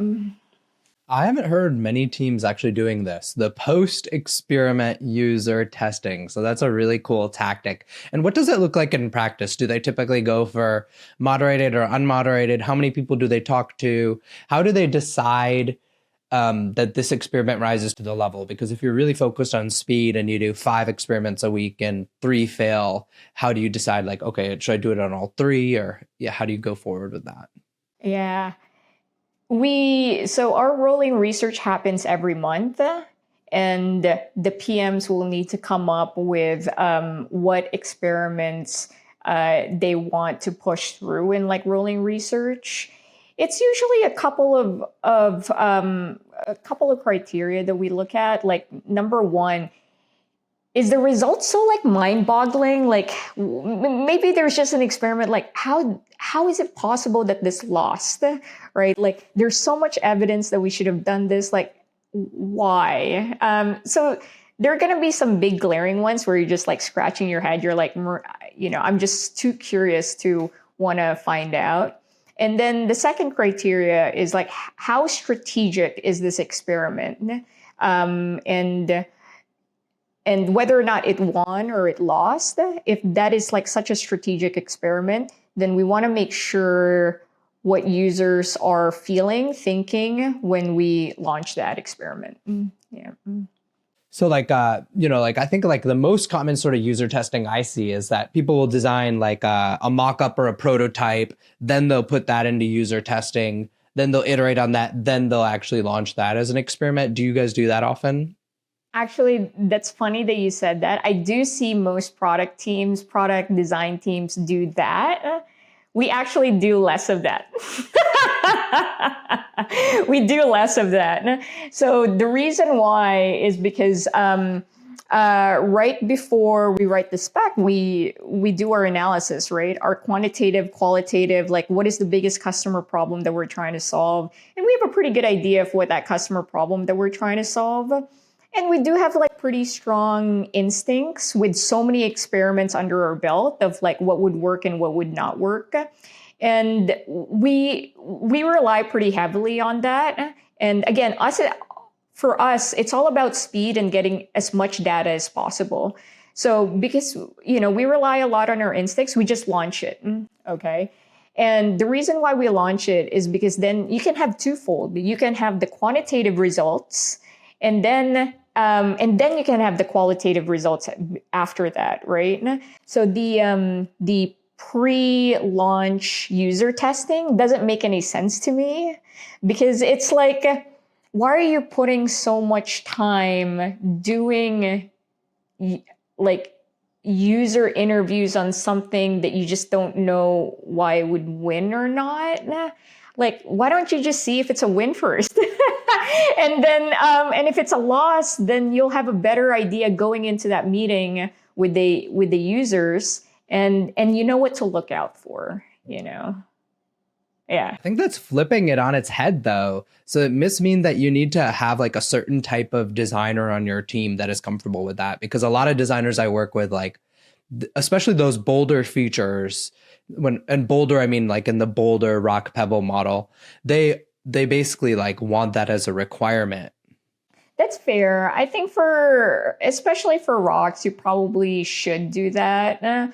I haven't heard many teams actually doing this, the post-experiment user testing. So that's a really cool tactic. And what does it look like in practice? Do they typically go for moderated or unmoderated? How many people do they talk to? How do they decide that this experiment rises to the level? Because if you're really focused on speed and you do 5 experiments a week and 3 fail, how do you decide like, okay, should I do it on all 3? Or how do you go forward with that? Yeah. So our rolling research happens every month, and the PMs will need to come up with what experiments they want to push through in like rolling research. It's usually a couple of criteria that we look at. Like number one, is the result so like mind-boggling? Like maybe there's just an experiment. Like how is it possible that this lost? Right? Like there's so much evidence that we should have done this. Like why? So there are going to be some big glaring ones where you're just like scratching your head. You're like, I'm just too curious to want to find out. And then the second criteria is like, how strategic is this experiment? And whether or not it won or it lost, if that is like such a strategic experiment, then we want to make sure what users are thinking when we launch that experiment. Yeah. So like, I think like the most common sort of user testing I see is that people will design like a mock-up or a prototype, then they'll put that into user testing, then they'll iterate on that, then they'll actually launch that as an experiment. Do you guys do that often? Actually, that's funny that you said that. I do see most product design teams do that. We actually do less of that. We do less of that. So the reason why is because right before we write the spec, we do our analysis, right? Our quantitative, qualitative, like what is the biggest customer problem that we're trying to solve? And we have a pretty good idea of what that customer problem that we're trying to solve. And we do have like pretty strong instincts with so many experiments under our belt of like what would work and what would not work. And we rely pretty heavily on that. And again, for us, it's all about speed and getting as much data as possible. So because, we rely a lot on our instincts, we just launch it. Okay. And the reason why we launch it is because then you can have twofold. You can have the quantitative results, and then you can have the qualitative results after that, right? So the pre-launch user testing doesn't make any sense to me, because it's like, why are you putting so much time doing like user interviews on something that you just don't know why it would win or not? Like, why don't you just see if it's a win first? And then, and if it's a loss, then you'll have a better idea going into that meeting with the users, and you know what to look out for, you know. Yeah. I think that's flipping it on its head, though. So it must mean that you need to have like a certain type of designer on your team that is comfortable with that. Because a lot of designers I work with, like, especially those bolder features, and bolder, I mean like in the boulder rock pebble model, they basically like want that as a requirement. That's fair. I think especially for rocks, you probably should do that.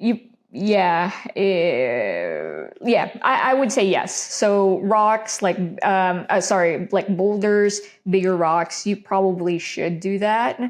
You Yeah, yeah, I would say yes. So rocks, like, like boulders, bigger rocks, you probably should do that.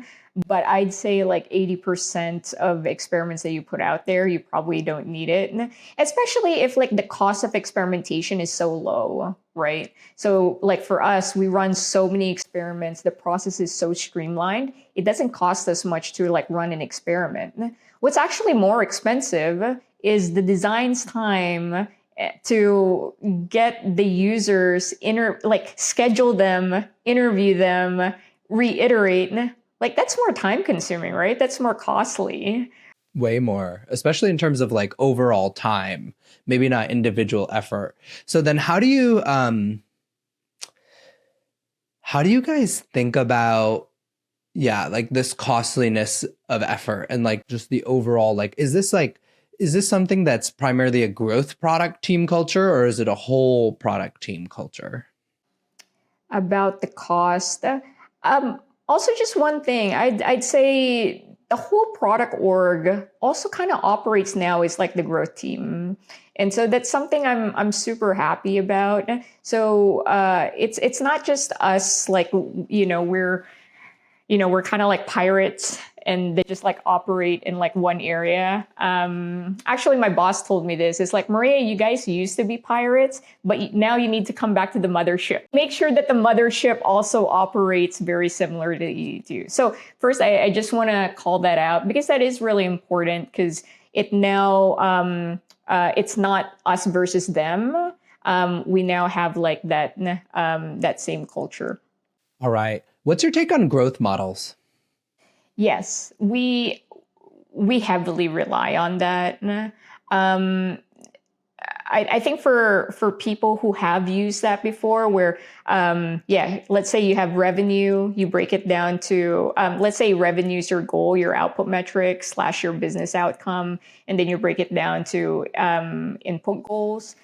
But I'd say like 80% of experiments that you put out there, you probably don't need it. Especially if like the cost of experimentation is so low, right? So like for us, we run so many experiments, the process is so streamlined, it doesn't cost us much to like run an experiment. What's actually more expensive is the design's time to get the users, schedule them, interview them, reiterate. Like, that's more time consuming, right? That's more costly. Way more, especially in terms of like overall time, maybe not individual effort. So then how do you guys think about, yeah, like this costliness of effort and like just the overall, like, is this something that's primarily a growth product team culture, or is it a whole product team culture? About the cost. Also, just one thing, I'd say the whole product org also kind of operates now as like the growth team. And so that's something I'm super happy about. So it's not just us, like, we're kind of like pirates and they just like operate in like one area. Actually, my boss told me this. It's like, Maria, you guys used to be pirates, but now you need to come back to the mothership. Make sure that the mothership also operates very similar to you do. So first, I just want to call that out because that is really important, because it now, it's not us versus them. We now have like that same culture. All right. What's your take on growth models? Yes, we heavily rely on that. I think for people who have used that before, where, let's say you have revenue, you break it down to, let's say revenue is your goal, your output metric / your business outcome, and then you break it down to input goals.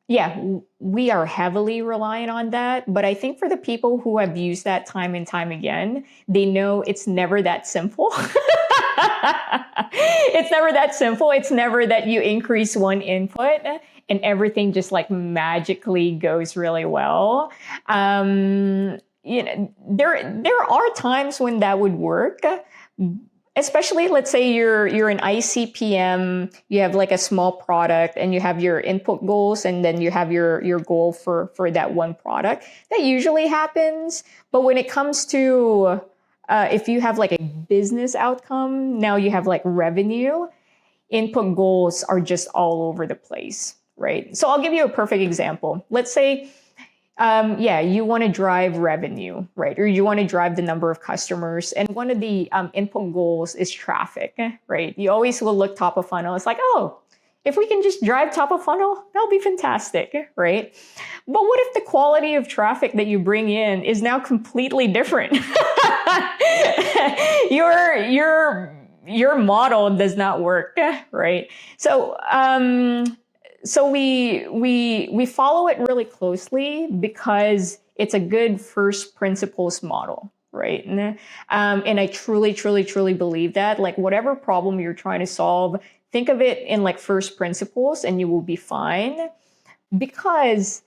Yeah, we are heavily reliant on that. But I think for the people who have used that time and time again, they know it's never that simple. It's never that simple. It's never that you increase one input and everything just like magically goes really well. There are times when that would work. Especially, let's say you're an ICPM, you have like a small product and you have your input goals and then you have your goal for that one product. That usually happens. But when it comes to, if you have like a business outcome, now you have like revenue, input goals are just all over the place, right? So I'll give you a perfect example. Let's say, you want to drive revenue, right? Or you want to drive the number of customers. And one of the input goals is traffic, right? You always will look top of funnel. It's like, oh, if we can just drive top of funnel, that'll be fantastic, right? But what if the quality of traffic that you bring in is now completely different? Your model does not work, right? So we follow it really closely because it's a good first principles model, right? And I truly, truly, truly believe that, like, whatever problem you're trying to solve, think of it in like first principles and you will be fine. Because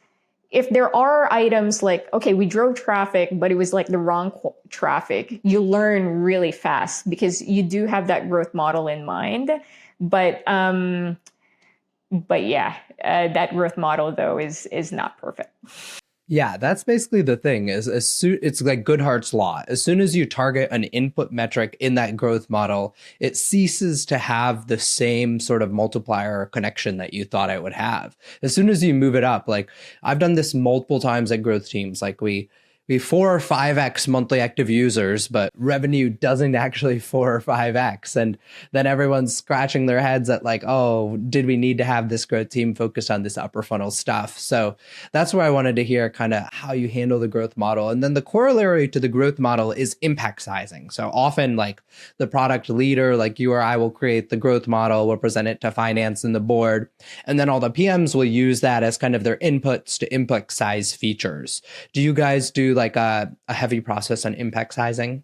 if there are items like, okay, we drove traffic, but it was like the wrong traffic, you learn really fast because you do have that growth model in mind. But yeah, that growth model though is not perfect. Yeah, that's basically the thing. It's like Goodhart's law. As soon as you target an input metric in that growth model, it ceases to have the same sort of multiplier or connection that you thought it would have. As soon as you move it up, like I've done this multiple times at growth teams, like we we 4 or 5x monthly active users, but revenue doesn't actually 4 or 5x. And then everyone's scratching their heads at like, oh, did we need to have this growth team focused on this upper funnel stuff? So that's where I wanted to hear kind of how you handle the growth model. And then the corollary to the growth model is impact sizing. So often like the product leader, like you or I, will create the growth model, will present it to finance and the board. And then all the PMs will use that as kind of their inputs to impact size features. Do you guys do like a heavy process on impact sizing?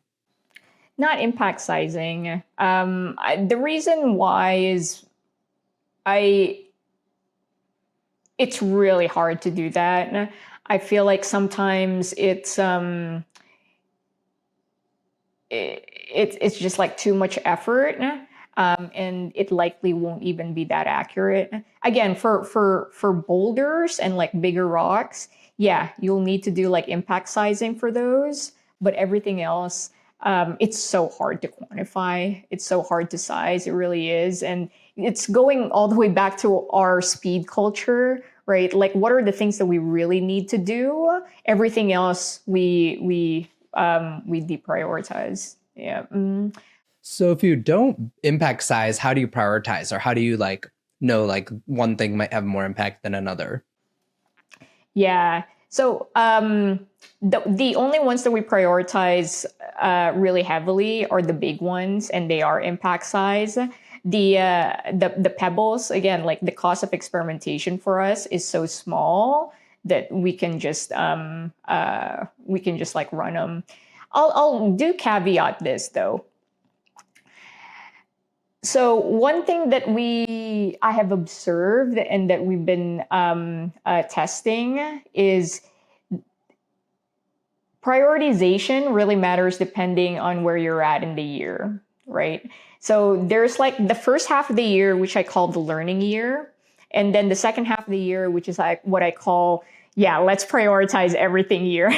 Not impact sizing. The reason why is it's really hard to do that. I feel like sometimes it's just like too much effort, and it likely won't even be that accurate. Again, for boulders and like bigger rocks, yeah, you'll need to do like impact sizing for those, but everything else, it's so hard to quantify. It's so hard to size. It really is. And it's going all the way back to our speed culture, right? Like, what are the things that we really need to do? Everything else we deprioritize. Yeah. So if you don't impact size, how do you prioritize, or how do you like know like one thing might have more impact than another? Yeah. So the only ones that we prioritize really heavily are the big ones, and they are impact size. The pebbles, again, like the cost of experimentation for us is so small that we can just like run them. I'll do caveat this though. So one thing that I have observed and that we've been testing is prioritization really matters depending on where you're at in the year, right? So there's like the first half of the year, which I call the learning year. And then the second half of the year, which is like what I call, let's prioritize everything year,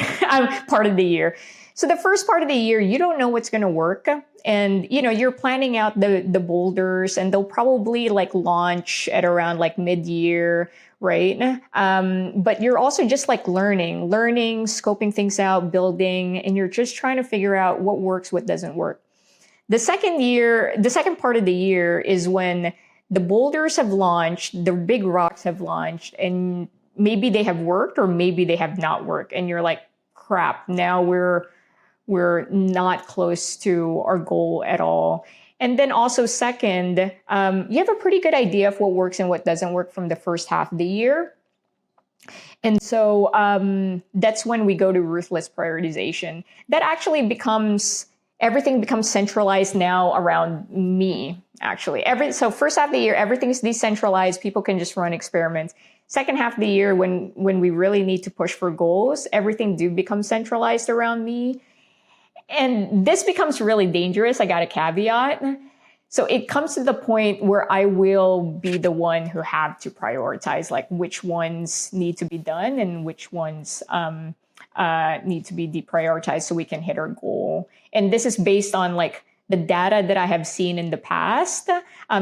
part of the year. So the first part of the year, you don't know what's going to work. And, you're planning out the boulders, and they'll probably like launch at around like mid-year, right? But you're also just like learning, scoping things out, building, and you're just trying to figure out what works, what doesn't work. The second part of the year is when the boulders have launched, the big rocks have launched, and maybe they have worked or maybe they have not worked. And you're like, crap, now we're not close to our goal at all. And then also second, you have a pretty good idea of what works and what doesn't work from the first half of the year. And so that's when we go to ruthless prioritization. That actually everything becomes centralized now around me, actually. So first half of the year, everything's decentralized. People can just run experiments. Second half of the year, when we really need to push for goals, everything do become centralized around me. And this becomes really dangerous. I got a caveat. So it comes to the point where I will be the one who have to prioritize, like which ones need to be done and which ones need to be deprioritized so we can hit our goal. And this is based on like the data that I have seen in the past.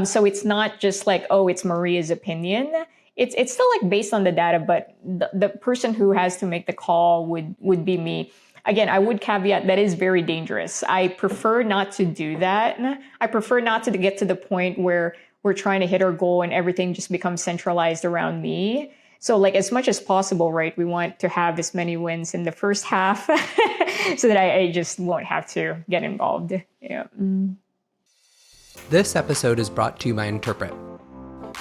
So it's not just like, oh, it's Maria's opinion. It's still like based on the data, but the person who has to make the call would be me. Again, I would caveat that is very dangerous. I prefer not to do that. I prefer not to get to the point where we're trying to hit our goal and everything just becomes centralized around me. So like as much as possible, right? We want to have as many wins in the first half so that I just won't have to get involved. Yeah. This episode is brought to you by Interpret.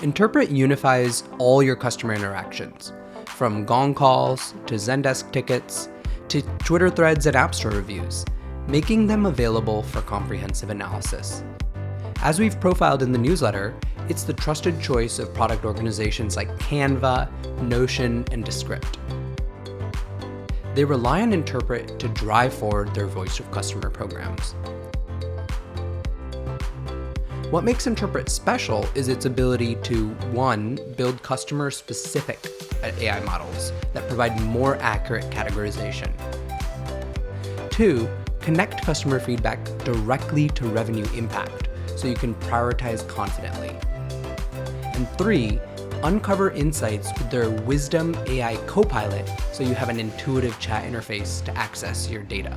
Interpret unifies all your customer interactions, from Gong calls to Zendesk tickets to Twitter threads and App Store reviews, making them available for comprehensive analysis. As we've profiled in the newsletter, it's the trusted choice of product organizations like Canva, Notion, and Descript. They rely on Interpret to drive forward their voice of customer programs. What makes Interpret special is its ability to, 1, build customer-specific AI models that provide more accurate categorization. 2, connect customer feedback directly to revenue impact so you can prioritize confidently. And 3, uncover insights with their Wisdom AI Copilot so you have an intuitive chat interface to access your data.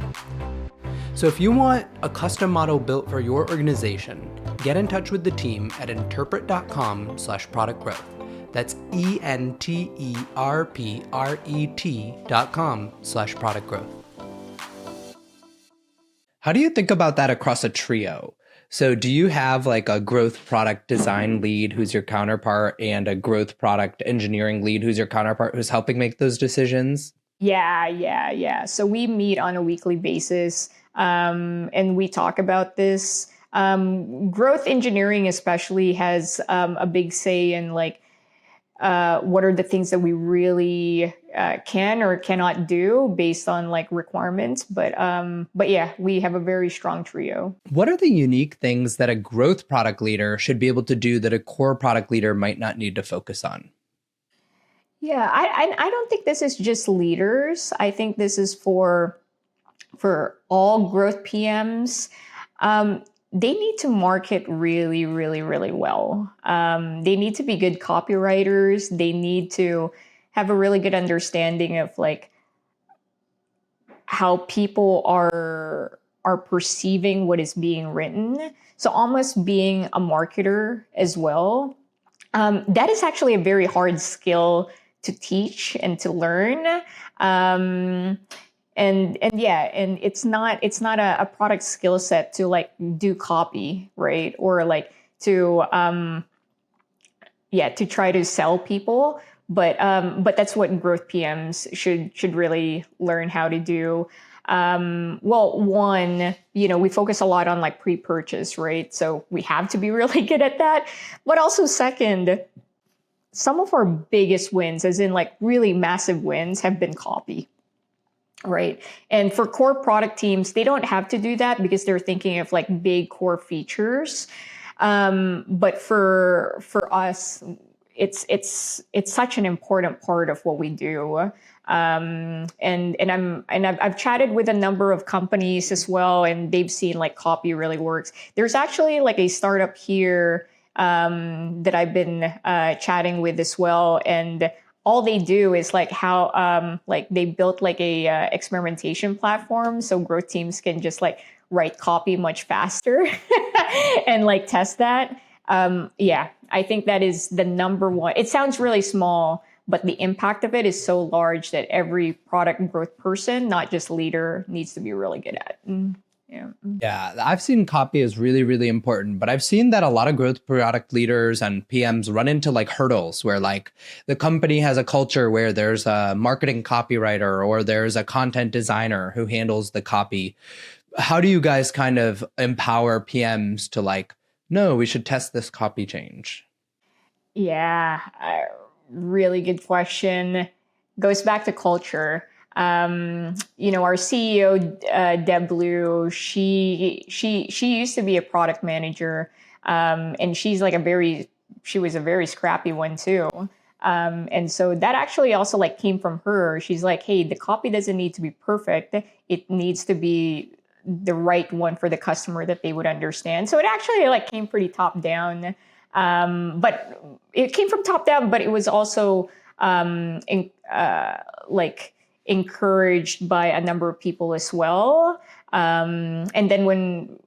So if you want a custom model built for your organization, get in touch with the team at interpret.com/product growth. That's ENTERPRET.com/product growth. How do you think about that across a trio? So do you have like a growth product design lead who's your counterpart and a growth product engineering lead who's your counterpart who's helping make those decisions? Yeah. So we meet on a weekly basis, and we talk about this. Growth engineering especially has a big say in like what are the things that we really can or cannot do based on like requirements. But yeah, we have a very strong trio. What are the unique things that a growth product leader should be able to do that a core product leader might not need to focus on? Yeah, I don't think this is just leaders. I think this is for all growth PMs. They need to market really, really, really well. They need to be good copywriters. They need to have a really good understanding of like how people are perceiving what is being written. So almost being a marketer as well. That is actually a very hard skill to teach and to learn. And it's not a product skill set to like do copy, right? Or like to try to sell people. But that's what growth PMs should really learn how to do. Well, one, we focus a lot on like pre-purchase, right? So we have to be really good at that. But also second, some of our biggest wins, as in like really massive wins, have been copy. Right. And for core product teams, they don't have to do that because they're thinking of like big core features. But for us, it's such an important part of what we do. I've chatted with a number of companies as well, and they've seen like copy really works. There's actually like a startup here that I've been chatting with as well, and all they do is like how like they built like a experimentation platform so growth teams can just like write copy much faster and like test that. Yeah, I think that is the number one. It sounds really small, but the impact of it is so large that every product growth person, not just leader, needs to be really good at. Yeah, I've seen copy is really, really important, but I've seen that a lot of growth product leaders and PMs run into like hurdles where like the company has a culture where there's a marketing copywriter or there's a content designer who handles the copy. How do you guys kind of empower PMs to like, no, we should test this copy change? Yeah, really good question. Goes back to culture. Our CEO, Deb Blue, she used to be a product manager, and she was a very scrappy one too. And so that actually also like came from her. She's like, hey, the copy doesn't need to be perfect. It needs to be the right one for the customer that they would understand. So it actually like came pretty top down. But it came from top down, but it was also, encouraged by a number of people as well. And then when,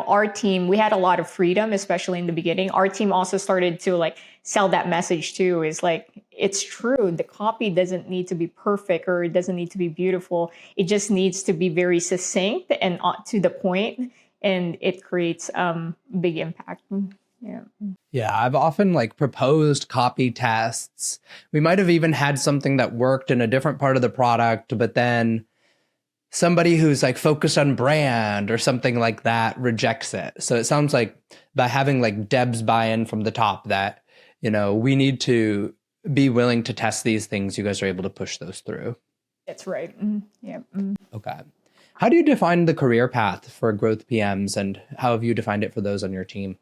our team, we had a lot of freedom, especially in the beginning. Our team also started to like sell that message too, is like, it's true. The copy doesn't need to be perfect or it doesn't need to be beautiful. It just needs to be very succinct and to the point, and it creates big impact. Yeah, I've often like proposed copy tests. We might have even had something that worked in a different part of the product, but then somebody who's like focused on brand or something like that rejects it. So it sounds like by having like Deb's buy-in from the top that, we need to be willing to test these things. You guys are able to push those through. That's right. Yeah. Okay. How do you define the career path for growth PMs, and how have you defined it for those on your team?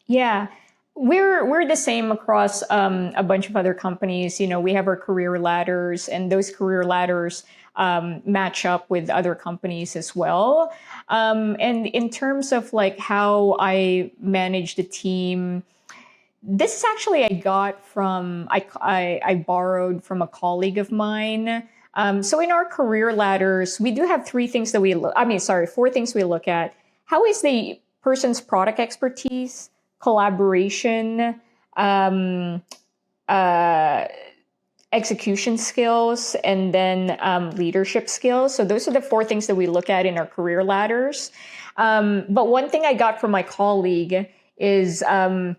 Yeah, we're the same across a bunch of other companies. We have our career ladders, and those career ladders match up with other companies as well. And in terms of like how I manage the team, this is actually I borrowed from a colleague of mine. So in our career ladders, we do have four things we look at. How is the person's product expertise, collaboration, execution skills, and then leadership skills. So those are the four things that we look at in our career ladders. But one thing I got from my colleague is I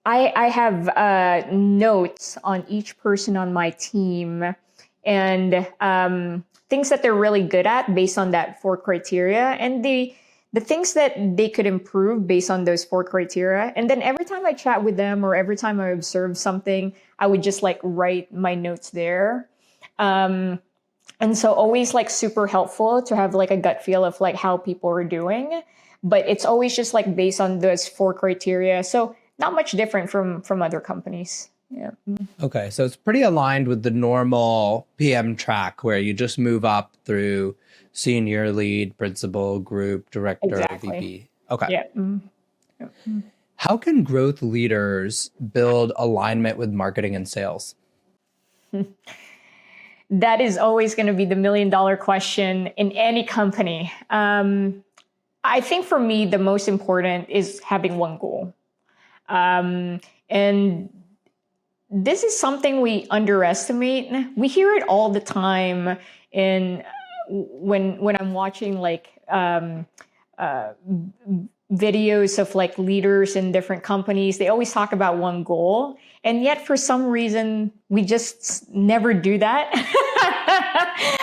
have notes on each person on my team and things that they're really good at based on that four criteria, and the things that they could improve based on those four criteria. And then every time I chat with them or every time I observe something, I would just like write my notes there. And so always like super helpful to have like a gut feel of like how people are doing. But it's always just like based on those four criteria. So not much different from other companies. Yeah. Okay, so it's pretty aligned with the normal PM track where you just move up through senior, lead, principal, group, director, Exactly. VP. Okay. Yeah. How can growth leaders build alignment with marketing and sales? That is always going to be the $1 million question in any company. I think for me, the most important is having one goal. And this is something we underestimate. We hear it all the time when I'm watching like videos of like leaders in different companies. They always talk about one goal, and yet for some reason we just never do that.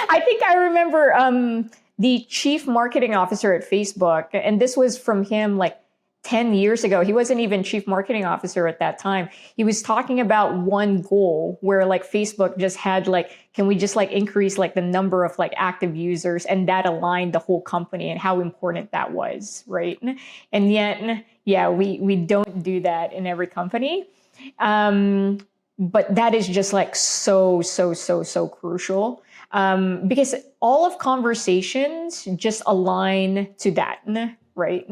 I think I remember the chief marketing officer at Facebook, and this was from him like 10 years ago. He wasn't even chief marketing officer at that time. He was talking about one goal where like Facebook just had like, can we just like increase like the number of like active users, and that aligned the whole company and how important that was, right? And yet, yeah, we don't do that in every company. But that is just like so crucial. Because all of conversations just align to that, right?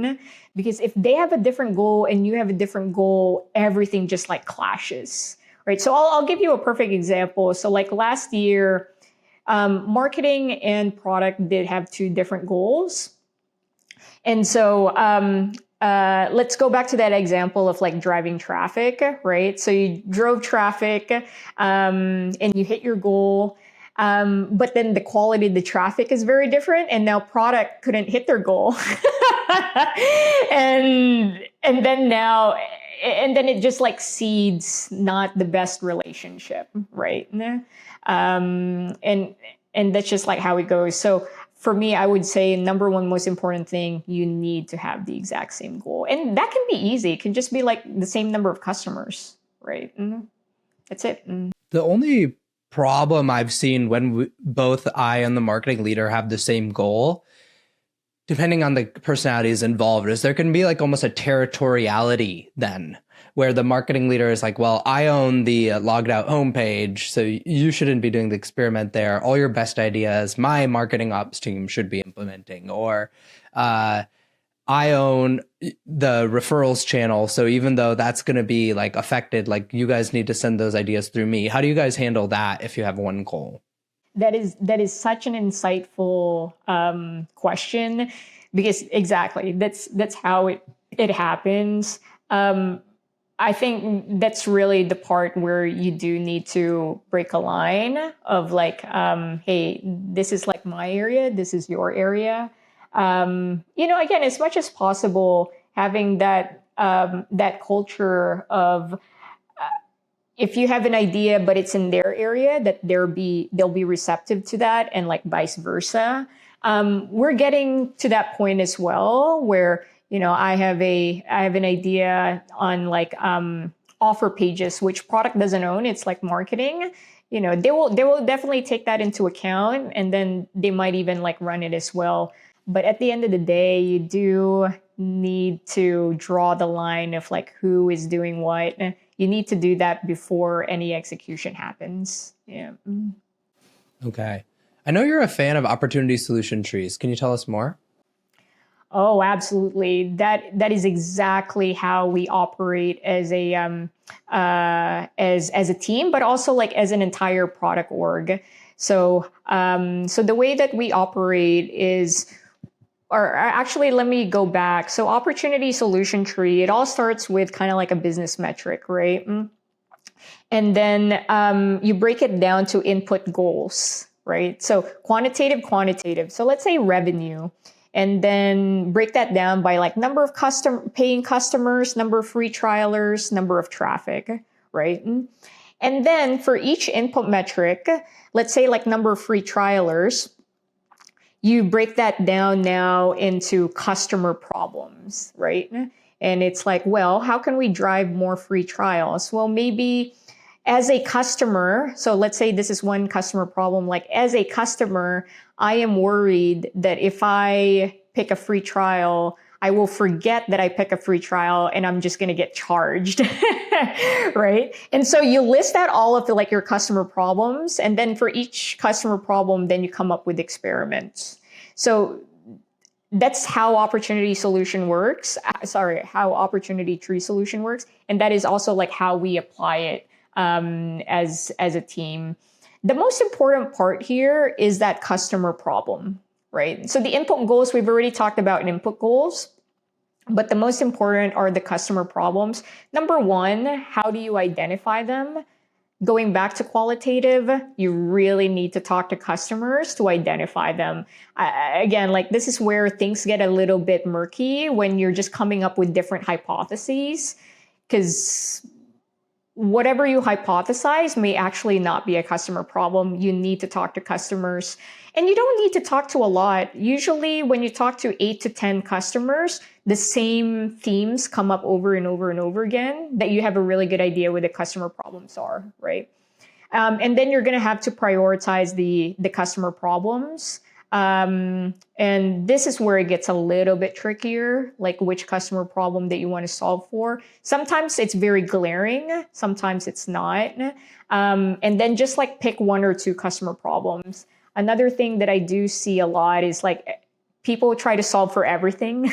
Because if they have a different goal and you have a different goal, everything just like clashes, right? So I'll give you a perfect example. So like last year, marketing and product did have two different goals. And so let's go back to that example of like driving traffic, right? So you drove traffic and you hit your goal. But then the quality of the traffic is very different, and now product couldn't hit their goal. and then it just like seeds not the best relationship, right? And that's just like how it goes. So for me, I would say number one most important thing, you need to have the exact same goal. And that can be easy. It can just be like the same number of customers, right? That's it. The only problem I've seen when both I and the marketing leader have the same goal, depending on the personalities involved, is there can be like almost a territoriality then, where the marketing leader is like, well, I own the logged out homepage, so you shouldn't be doing the experiment there. All your best ideas, my marketing ops team should be implementing. Or I own the referrals channel, so even though that's going to be like affected, like you guys need to send those ideas through me. How do you guys handle that if you have one goal? That is such an insightful question, because exactly that's how it happens. I think that's really the part where you do need to break a line of like, hey, this is like my area, this is your area. Again, as much as possible, having that culture of if you have an idea but it's in their area, that they'll be receptive to that, and like vice versa. We're getting to that point as well where I have an idea on like offer pages, which product doesn't own. It's like marketing. They will definitely take that into account, and then they might even like run it as well. But at the end of the day, you do need to draw the line of like who is doing what. You need to do that before any execution happens. Yeah. Okay. I know you're a fan of opportunity solution trees. Can you tell us more? Oh, absolutely. That is exactly how we operate as a as a team, but also like as an entire product org. So so the way that we operate is, or actually, let me go back. So opportunity solution tree, it all starts with kind of like a business metric, right? And then you break it down to input goals, right? So quantitative, quantitative. So let's say revenue, and then break that down by like number of paying customers, number of free trialers, number of traffic, right? And then for each input metric, let's say like number of free trialers, you break that down now into customer problems, right? And it's like, well, how can we drive more free trials? Well, maybe as a customer, so let's say this is one customer problem, like as a customer, I am worried that if I pick a free trial, I will forget that I pick a free trial and I'm just going to get charged, right? And so you list out all of the, like your customer problems. And then for each customer problem, then you come up with experiments. So that's how opportunity solution works. How opportunity tree solution works. And that is also like how we apply it as a team. The most important part here is that customer problem, right? So the input goals, we've already talked about input goals, but the most important are the customer problems. Number one, how do you identify them? Going back to qualitative, you really need to talk to customers to identify them. Again, like this is where things get a little bit murky when you're just coming up with different hypotheses, because whatever you hypothesize may actually not be a customer problem. You need to talk to customers, and you don't need to talk to a lot. Usually when you talk to 8 to 10 customers, the same themes come up over and over and over again, that you have a really good idea what the customer problems are, right? And then you're going to have to prioritize the customer problems. And this is where it gets a little bit trickier, like which customer problem that you want to solve for. Sometimes it's very glaring, sometimes it's not. And then just like pick one or two customer problems. Another thing that I do see a lot is like people try to solve for everything.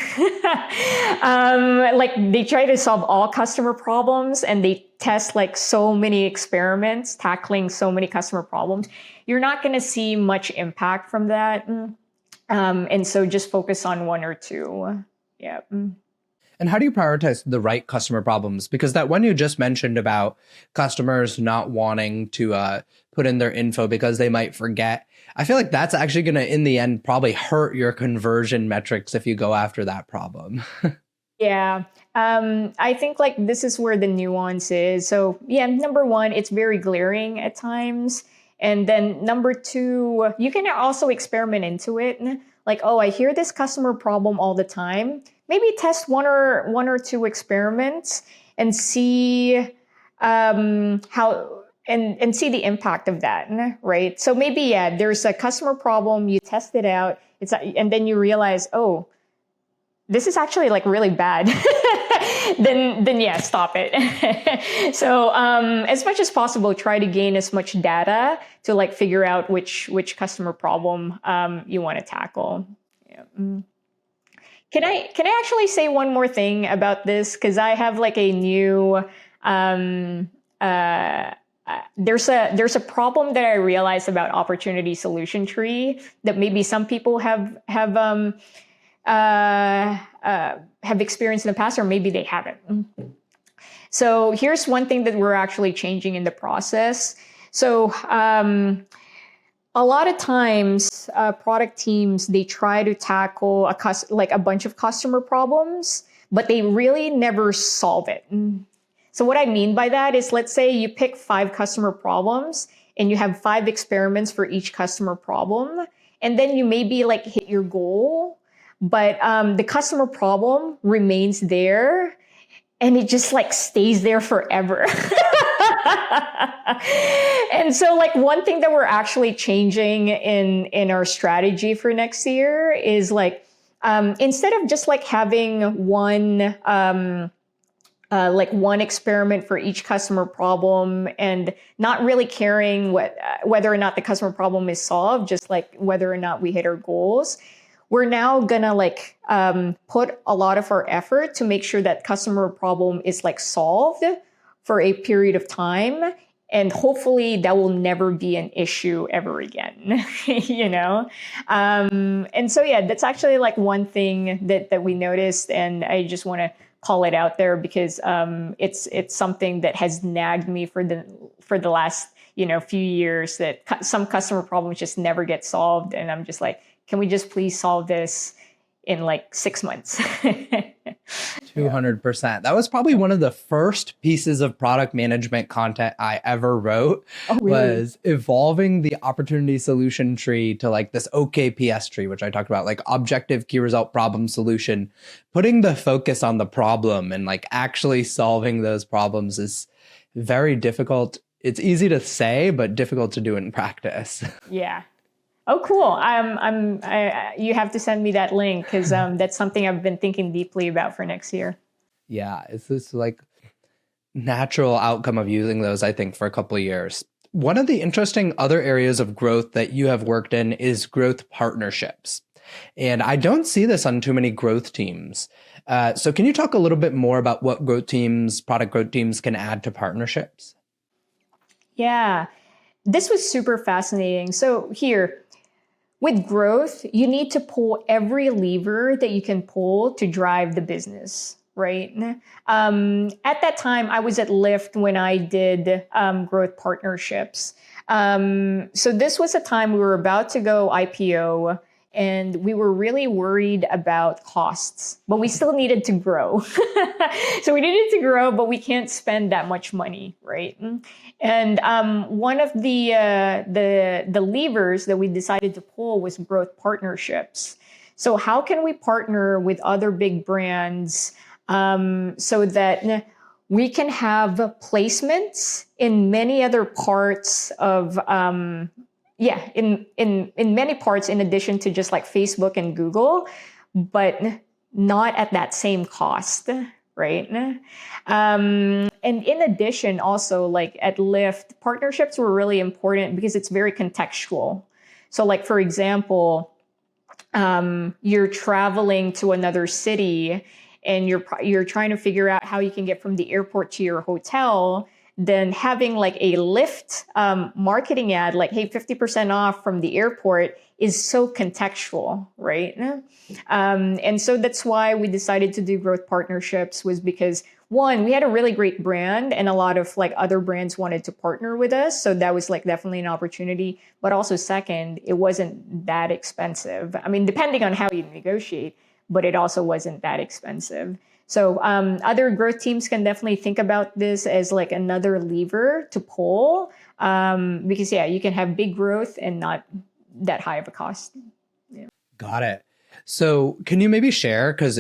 Like they try to solve all customer problems and they test like so many experiments tackling so many customer problems. You're not going to see much impact from that. And so just focus on one or two. Yeah. And how do you prioritize the right customer problems? Because that one you just mentioned about customers not wanting to put in their info because they might forget, I feel like that's actually going to, in the end, probably hurt your conversion metrics if you go after that problem. Yeah. I think like this is where the nuance is. So yeah, number one, it's very glaring at times. And then number two, you can also experiment into it. Like, oh, I hear this customer problem all the time. Maybe test one or two experiments and see how and see the impact of that, right? So maybe yeah, there's a customer problem, you test it out, and then you realize, oh, this is actually like really bad. then yeah, stop it. So as much as possible, try to gain as much data to like figure out which customer problem you want to tackle. Yeah. Can I actually say one more thing about this? Because I have like a new there's a problem that I realized about opportunity solution tree that maybe some people have experienced in the past, or maybe they haven't. So here's one thing that we're actually changing in the process. So a lot of times, product teams, they try to tackle a bunch of customer problems, but they really never solve it. So what I mean by that is, let's say you pick 5 customer problems and you have 5 experiments for each customer problem, and then you maybe like hit your goal, but the customer problem remains there and it just like stays there forever. And so like one thing that we're actually changing in our strategy for next year is like, instead of just like having one experiment for each customer problem and not really caring whether or not the customer problem is solved, just like whether or not we hit our goals, we're now gonna like put a lot of our effort to make sure that customer problem is like solved for a period of time. And hopefully that will never be an issue ever again, you know? And so, yeah, that's actually like one thing that we noticed. And I just want to call it out there because it's something that has nagged me for the last, few years, that some customer problems just never get solved. And I'm just like, can we just please solve this in like 6 months? 200%. That was probably one of the first pieces of product management content I ever wrote. Oh, really? Was evolving the opportunity solution tree to like this OKPS tree, which I talked about, like objective key result problem solution. Putting the focus on the problem and like actually solving those problems is very difficult. It's easy to say, but difficult to do in practice. Yeah. Oh, cool. You have to send me that link because that's something I've been thinking deeply about for next year. Yeah, it's this like natural outcome of using those, I think, for a couple of years. One of the interesting other areas of growth that you have worked in is growth partnerships. And I don't see this on too many growth teams. So can you talk a little bit more about what product growth teams can add to partnerships? Yeah, this was super fascinating. So here, with growth, you need to pull every lever that you can pull to drive the business, right? At that time, I was at Lyft when I did growth partnerships. So this was a time we were about to go IPO, and we were really worried about costs, but we still needed to grow. So we needed to grow, but we can't spend that much money, right? And one of the levers that we decided to pull was growth partnerships. So how can we partner with other big brands so that we can have placements in many other parts of in many parts in addition to just like Facebook and Google, but not at that same cost, right? And in addition, also like at Lyft, partnerships were really important because it's very contextual. So like, for example, you're traveling to another city and you're trying to figure out how you can get from the airport to your hotel. Then having like a Lyft marketing ad, like, hey, 50% off from the airport is so contextual, right? And so that's why we decided to do growth partnerships, was because one, we had a really great brand and a lot of like other brands wanted to partner with us. So that was like definitely an opportunity. But also second, it wasn't that expensive. I mean, depending on how you negotiate, but it also wasn't that expensive. So other growth teams can definitely think about this as like another lever to pull because, yeah, you can have big growth and not that high of a cost. Yeah. Got it. So can you maybe share, because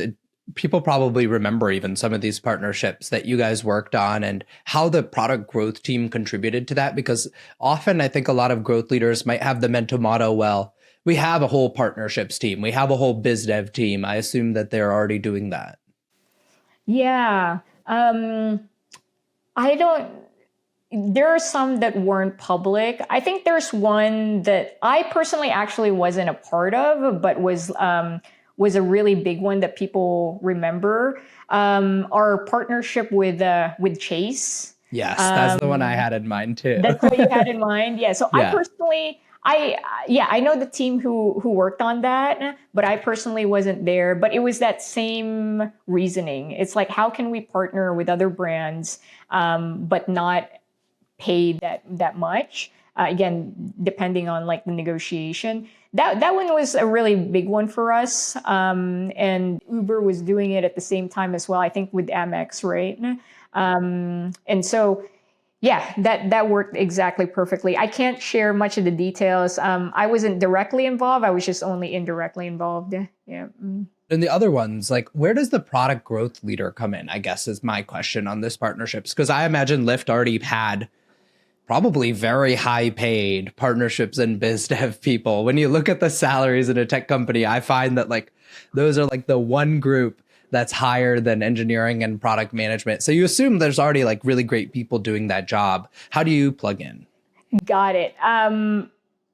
people probably remember even some of these partnerships that you guys worked on and how the product growth team contributed to that? Because often I think a lot of growth leaders might have the mental motto, well, we have a whole partnerships team, we have a whole biz dev team. I assume that they're already doing that. Yeah. There are some that weren't public. I think there's one that I personally actually wasn't a part of, but was a really big one that people remember. Our partnership with Chase. Yes, that's the one I had in mind too. That's what you had in mind? Yeah. So Yeah. I personally, I know the team who worked on that, but I personally wasn't there. But it was that same reasoning. It's like, how can we partner with other brands, but not pay that much? Again, depending on like the negotiation. That one was a really big one for us. And Uber was doing it at the same time as well, I think with Amex, right? And so, yeah, that worked exactly perfectly. I can't share much of the details. I wasn't directly involved. I was just only indirectly involved. Yeah. And the other ones, like, where does the product growth leader come in, I guess, is my question on this partnerships. Because I imagine Lyft already had probably very high paid partnerships and biz dev people. When you look at the salaries in a tech company, I find that like those are like the one group that's higher than engineering and product management. So you assume there's already like really great people doing that job. How do you plug in? Got it.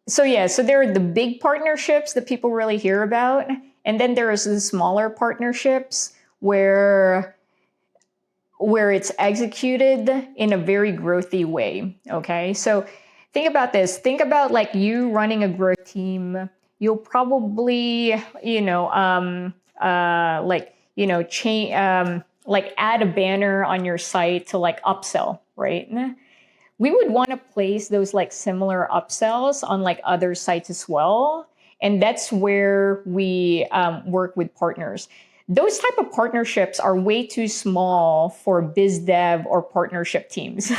So there are the big partnerships that people really hear about. And then there's the smaller partnerships where it's executed in a very growthy way. Okay. So think about this. Think about like you running a growth team. You'll probably, like add a banner on your site to like upsell, right? We would want to place those like similar upsells on like other sites as well. And that's where we work with partners. Those type of partnerships are way too small for biz dev or partnership teams. So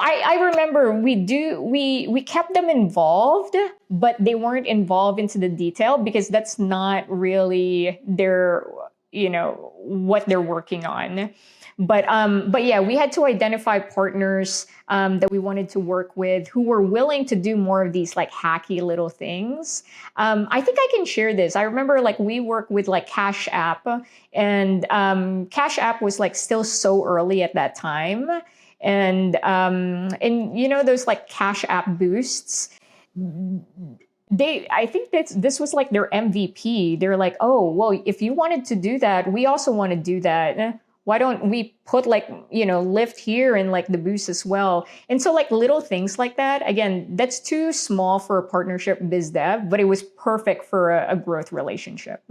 I remember we kept them involved, but they weren't involved into the detail because that's not really their, what they're working on. But yeah, we had to identify partners that we wanted to work with who were willing to do more of these like hacky little things. I think I can share this. I remember like we worked with like Cash App, and Cash App was like still so early at that time. And those like Cash App boosts, I think this was like their MVP. They're like, oh, well, if you wanted to do that, we also want to do that. Why don't we put like, Lyft here and like the boost as well? And so like little things like that, again, that's too small for a partnership biz dev, but it was perfect for a growth relationship.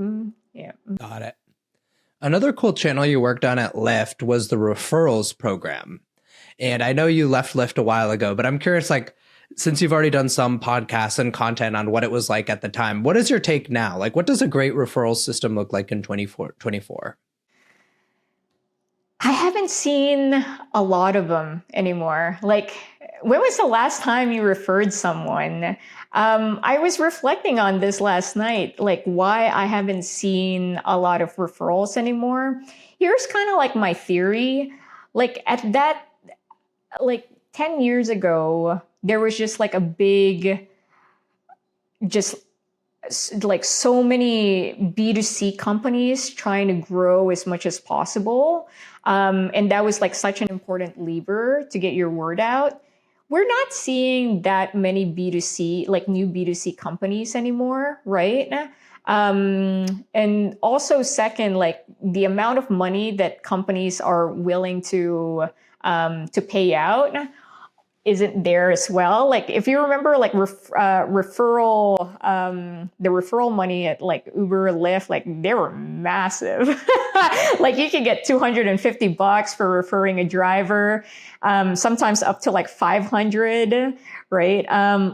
Yeah. Got it. Another cool channel you worked on at Lyft was the referrals program. And I know you left Lyft a while ago, but I'm curious, like, since you've already done some podcasts and content on what it was like at the time, what is your take now? Like, what does a great referral system look like in 2024? I haven't seen a lot of them anymore. Like, when was the last time you referred someone? I was reflecting on this last night, like why I haven't seen a lot of referrals anymore. Here's kind of like my theory. Like at that, like 10 years ago, there was just like a big, just like so many B2C companies trying to grow as much as possible. And that was like such an important lever to get your word out. We're not seeing that many B2C, like new B2C companies anymore, right? And also second, like the amount of money that companies are willing to pay out isn't there as well. Like if you remember like referral, the referral money at like Uber, Lyft, like they were massive. Like you could get $250 for referring a driver, sometimes up to like 500, right?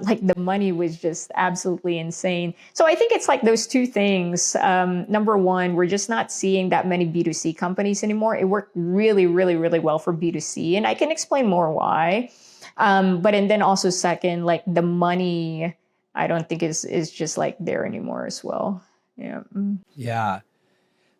Like the money was just absolutely insane. So I think it's like those two things. Number one, we're just not seeing that many B2C companies anymore. It worked really, really, really well for B2C. And I can explain more why. And then also second, like the money, I don't think is just like there anymore as well. Yeah. Yeah.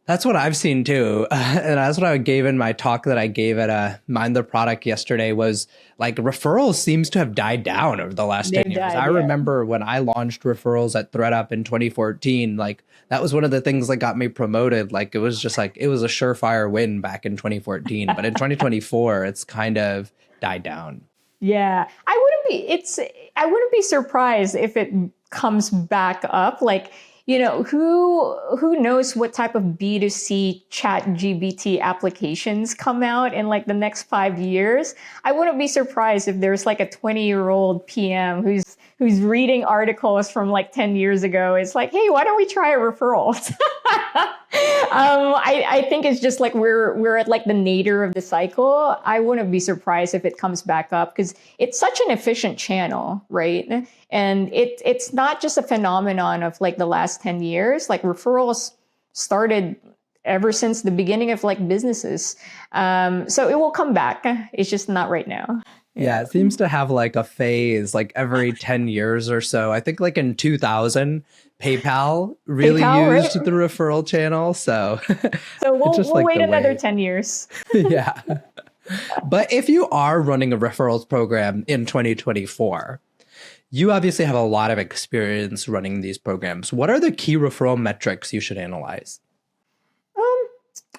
That's what I've seen too. And that's what I gave in my talk that I gave at Mind the Product yesterday was like referrals seems to have died down over the last 10 years. I remember when I launched referrals at ThreadUp in 2014, like that was one of the things that got me promoted. Like it was just like, it was a surefire win back in 2014, but in 2024, it's kind of died down. Yeah, I wouldn't be surprised if it comes back up. Like, who knows what type of B2C chat GBT applications come out in like the next 5 years. I wouldn't be surprised if there's like a 20-year-old PM who's reading articles from like 10 years ago. It's like, hey, why don't we try a referral? I think it's just like we're at like the nadir of the cycle. I wouldn't be surprised if it comes back up because it's such an efficient channel, right? And it's not just a phenomenon of like the last 10 years. Like referrals started ever since the beginning of like businesses. So it will come back. It's just not right now. Yeah, it seems to have like a phase like every 10 years or so. I think like in 2000, PayPal really used the referral channel. So we'll wait another 10 years. Yeah. But if you are running a referrals program in 2024, you obviously have a lot of experience running these programs. What are the key referral metrics you should analyze?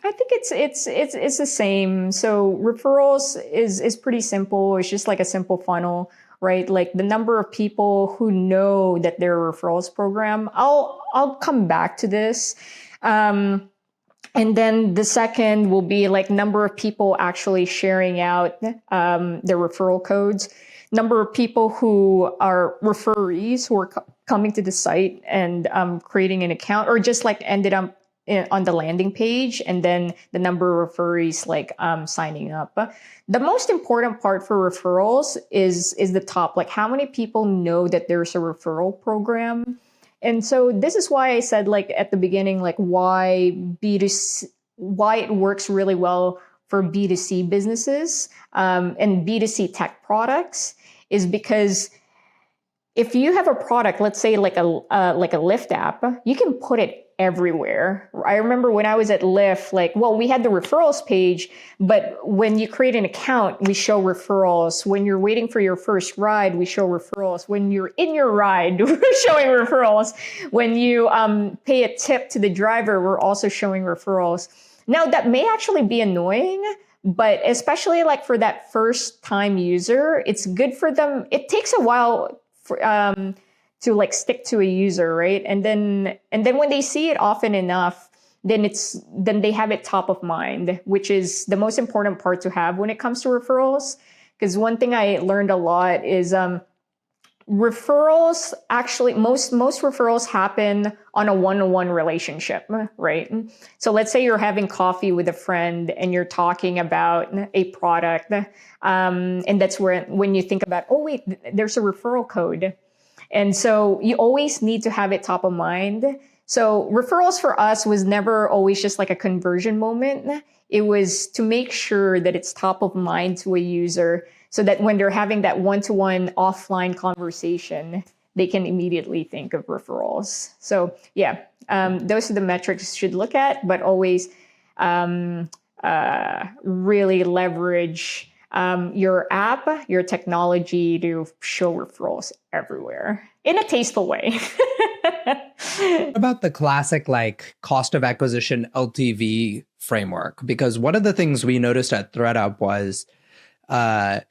I think it's the same. So referrals is pretty simple. It's just like a simple funnel. right? Like the number of people who know that there are referrals program. I'll come back to this. And then the second will be like number of people actually sharing out their referral codes, number of people who are referees who are coming to the site and creating an account, or just like ended up on the landing page, and then the number of referees like signing up. The most important part for referrals is the top, like how many people know that there's a referral program. And so this is why I said, like at the beginning, like why it works really well for B2C businesses and B2C tech products is because if you have a product, let's say like a Lyft app, you can put it everywhere. I remember when I was at Lyft, like, well, we had the referrals page, but when you create an account, we show referrals. When you're waiting for your first ride, we show referrals. When you're in your ride, we're showing referrals. When you pay a tip to the driver, we're also showing referrals. Now, that may actually be annoying, but especially like for that first time user, it's good for them. It takes a while for, to like stick to a user, right? And then when they see it often enough, then they have it top of mind, which is the most important part to have when it comes to referrals. Because one thing I learned a lot is referrals actually, most referrals happen on a one-on-one relationship, right? So let's say you're having coffee with a friend and you're talking about a product, and that's when you think about, oh wait, there's a referral code. And so you always need to have it top of mind. So referrals for us was never always just like a conversion moment. It was to make sure that it's top of mind to a user so that when they're having that one-to-one offline conversation, they can immediately think of referrals. So yeah, those are the metrics you should look at, but always really leverage your app, your technology to show referrals everywhere in a tasteful way. What about the classic like cost of acquisition LTV framework? Because one of the things we noticed at ThreadUp was the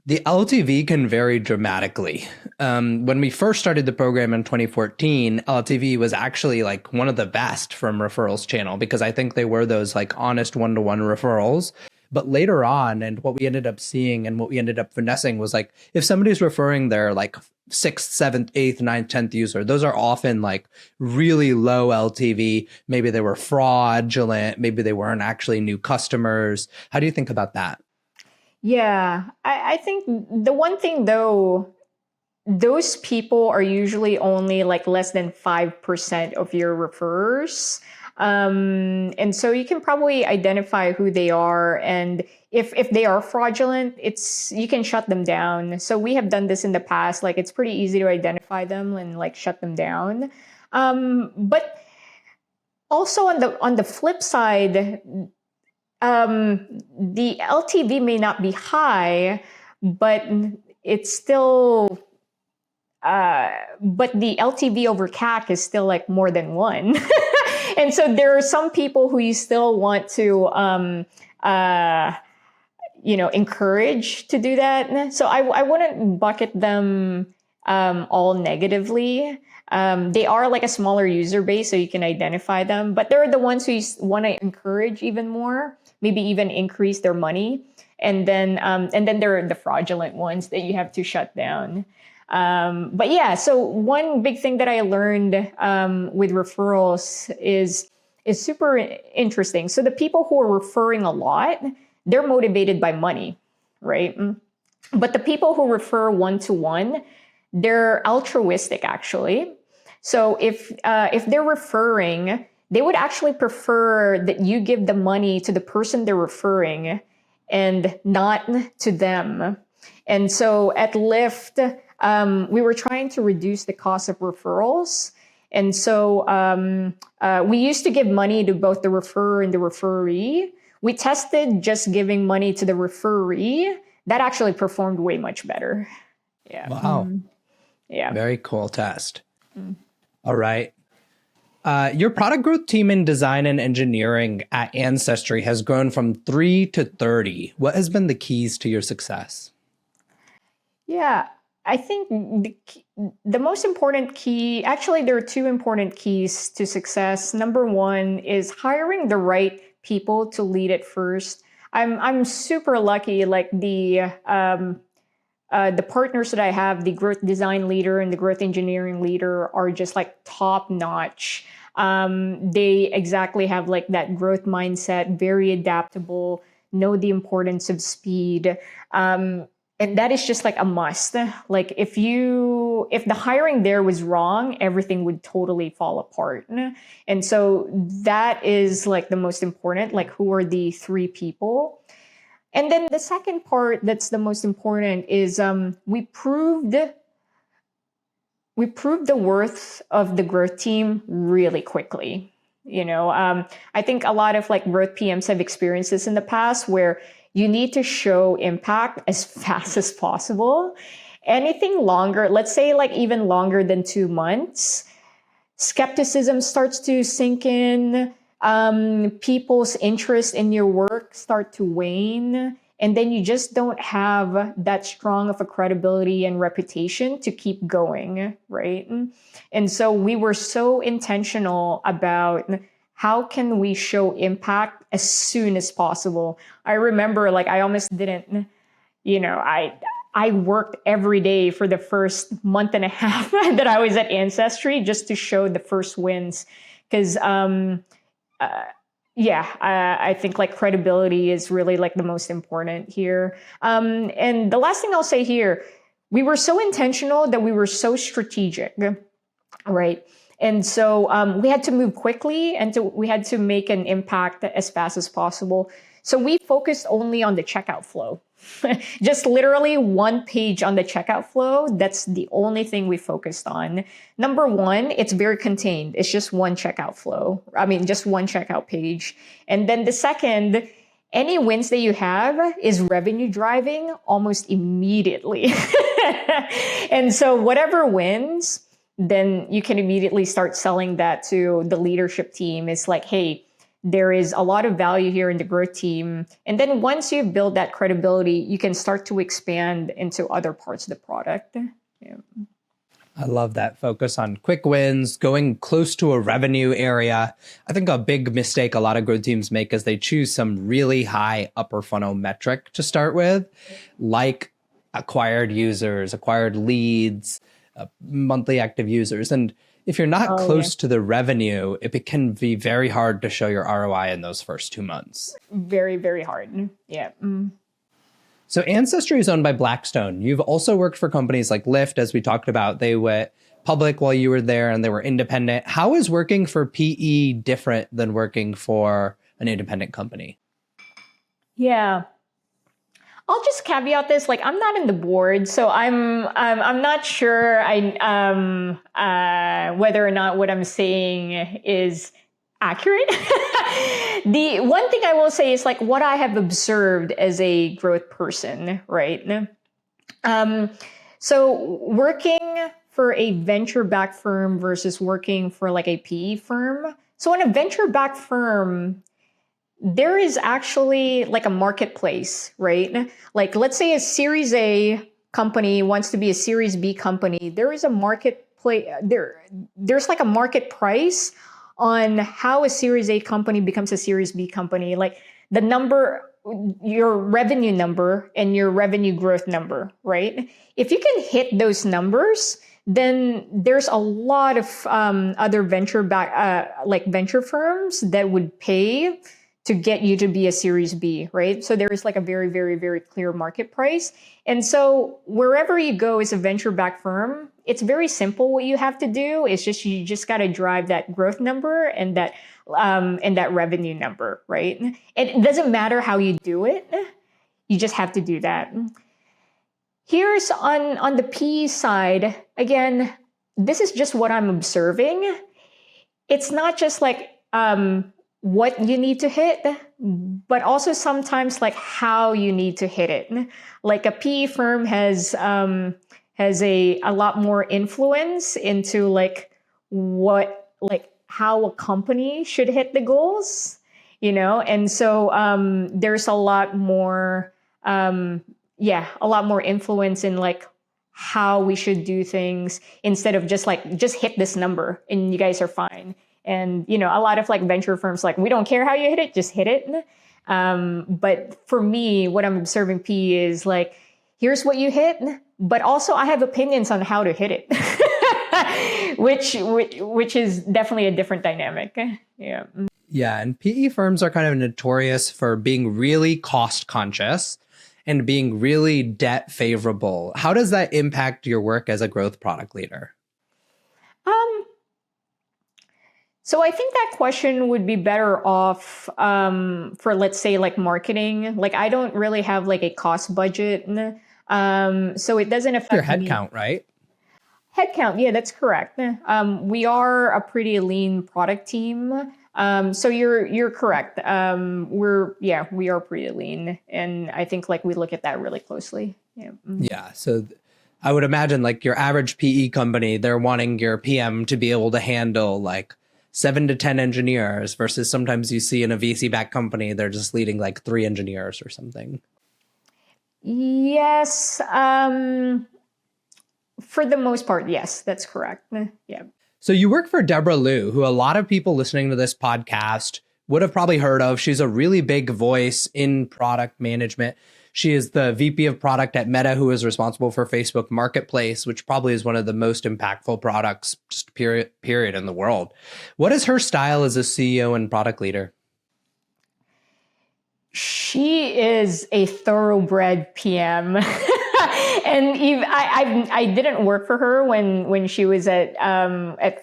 LTV can vary dramatically. When we first started the program in 2014, LTV was actually like one of the best from referrals channel because I think they were those like honest one-to-one referrals. But later on, and what we ended up seeing and what we ended up finessing was like, if somebody's referring their like 6th, 7th, 8th, 9th, 10th user, those are often like really low LTV. Maybe they were fraudulent. Maybe they weren't actually new customers. How do you think about that? Yeah, I think the one thing though, those people are usually only like less than 5% of your referrers. And so you can probably identify who they are. And if they are fraudulent, you can shut them down. So we have done this in the past. Like it's pretty easy to identify them and like shut them down. But also on the flip side, the LTV may not be high, but it's still, but the LTV over CAC is still like more than 1. And so there are some people who you still want to, encourage to do that. So I wouldn't bucket them all negatively. They are like a smaller user base, so you can identify them. But they're the ones who you want to encourage even more, maybe even increase their money. And then there are the fraudulent ones that you have to shut down. But yeah, so one big thing that I learned with referrals is super interesting. So the people who are referring a lot, they're motivated by money, right? But the people who refer one-to-one, they're altruistic actually. So if they're referring, they would actually prefer that you give the money to the person they're referring and not to them. And so at Lyft, we were trying to reduce the cost of referrals. And so we used to give money to both the referrer and the referee. We tested just giving money to the referee. That actually performed way much better. Yeah. Wow. Yeah. Very cool test. All right. Your product growth team in design and engineering at Ancestry has grown from 3 to 30. What has been the keys to your success? Yeah, I think the most important key, actually, there are two important keys to success. Number one is hiring the right people to lead it first. I'm super lucky. Like the partners that I have, the growth design leader and the growth engineering leader, are just like top notch. They exactly have like that growth mindset, very adaptable, know the importance of speed. And that is just like a must. Like if the hiring there was wrong, everything would totally fall apart. And so that is like the most important, like who are the three people? And then the second part that's the most important is we proved the worth of the growth team really quickly. I think a lot of like growth PMs have experienced this in the past where you need to show impact as fast as possible. Anything longer, let's say like even longer than 2 months, skepticism starts to sink in. People's interest in your work start to wane, and then you just don't have that strong of a credibility and reputation to keep going, right? And so we were so intentional about how can we show impact as soon as possible. I remember like I almost didn't, I worked every day for the first month and a half that I was at Ancestry just to show the first wins. Because I think like credibility is really like the most important here. And the last thing I'll say here, we were so intentional that we were so strategic, right? And so we had to move quickly and we had to make an impact as fast as possible. So we focused only on the checkout flow. Just literally one page on the checkout flow. That's the only thing we focused on. Number one, it's very contained. It's just one checkout flow. Just one checkout page. And then the second, any wins that you have is revenue driving almost immediately. And so whatever wins, then you can immediately start selling that to the leadership team. It's like, hey, there is a lot of value here in the growth team. And then once you build that credibility, you can start to expand into other parts of the product. Yeah. I love that focus on quick wins, going close to a revenue area. I think a big mistake a lot of growth teams make is they choose some really high upper funnel metric to start with, like acquired users, acquired leads, monthly active users. And if you're not close to the revenue, it can be very hard to show your ROI in those first 2 months. Very, very hard. Yeah. So Ancestry is owned by Blackstone. You've also worked for companies like Lyft, as we talked about. They went public while you were there and they were independent. How is working for PE different than working for an independent company? Yeah. I'll just caveat this, like I'm not in the board, so I'm not sure whether or not what I'm saying is accurate. The one thing I will say is like what I have observed as a growth person, right? So working for a venture-backed firm versus working for like a PE firm. So in a venture-backed firm, there is actually like a marketplace, right? Like let's say a Series A company wants to be a Series B company. There is a marketplace, there's like a market price on how a Series A company becomes a Series B company. Like the number, your revenue number and your revenue growth number, right? If you can hit those numbers, then there's a lot of other venture firms that would pay to get you to be a Series B, right? So there is like a very, very, very clear market price. And so wherever you go as a venture-backed firm, it's very simple. What you have to do is you just got to drive that growth number and that revenue number, right? And it doesn't matter how you do it. You just have to do that. Here's on the PE side, again, this is just what I'm observing. It's not just like, what you need to hit, but also sometimes like how you need to hit it. Like a PE firm has a lot more influence into like how a company should hit the goals, and so there's a lot more influence in like how we should do things instead of just hit this number and you guys are fine. And, a lot of like venture firms, like, we don't care how you hit it, just hit it. But for me, what I'm observing PE is like, here's what you hit, but also I have opinions on how to hit it, which is definitely a different dynamic. Yeah. Yeah, and PE firms are kind of notorious for being really cost conscious and being really debt favorable. How does that impact your work as a growth product leader? So I think that question would be better off for, let's say, like marketing. Like, I don't really have like a cost budget. So it doesn't affect Your headcount, right? Headcount, yeah, that's correct. We are a pretty lean product team. So you're correct. We are pretty lean. And I think like we look at that really closely. Yeah. Yeah. So I would imagine like your average PE company, they're wanting your PM to be able to handle like 7 to 10 engineers versus sometimes you see in a VC-backed company, they're just leading like 3 engineers or something. Yes. For the most part, yes, that's correct. Yeah. So you work for Deborah Liu, who a lot of people listening to this podcast would have probably heard of. She's a really big voice in product management. She is the VP of product at Meta, who is responsible for Facebook Marketplace, which probably is one of the most impactful products, just period in the world. What is her style as a CEO and product leader? She is a thoroughbred PM. And I didn't work for her when she was at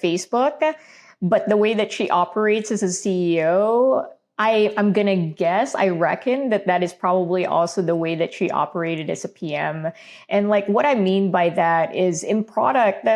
Facebook, but the way that she operates as a CEO, I'm going to guess, I reckon that is probably also the way that she operated as a PM. And like what I mean by that is in product,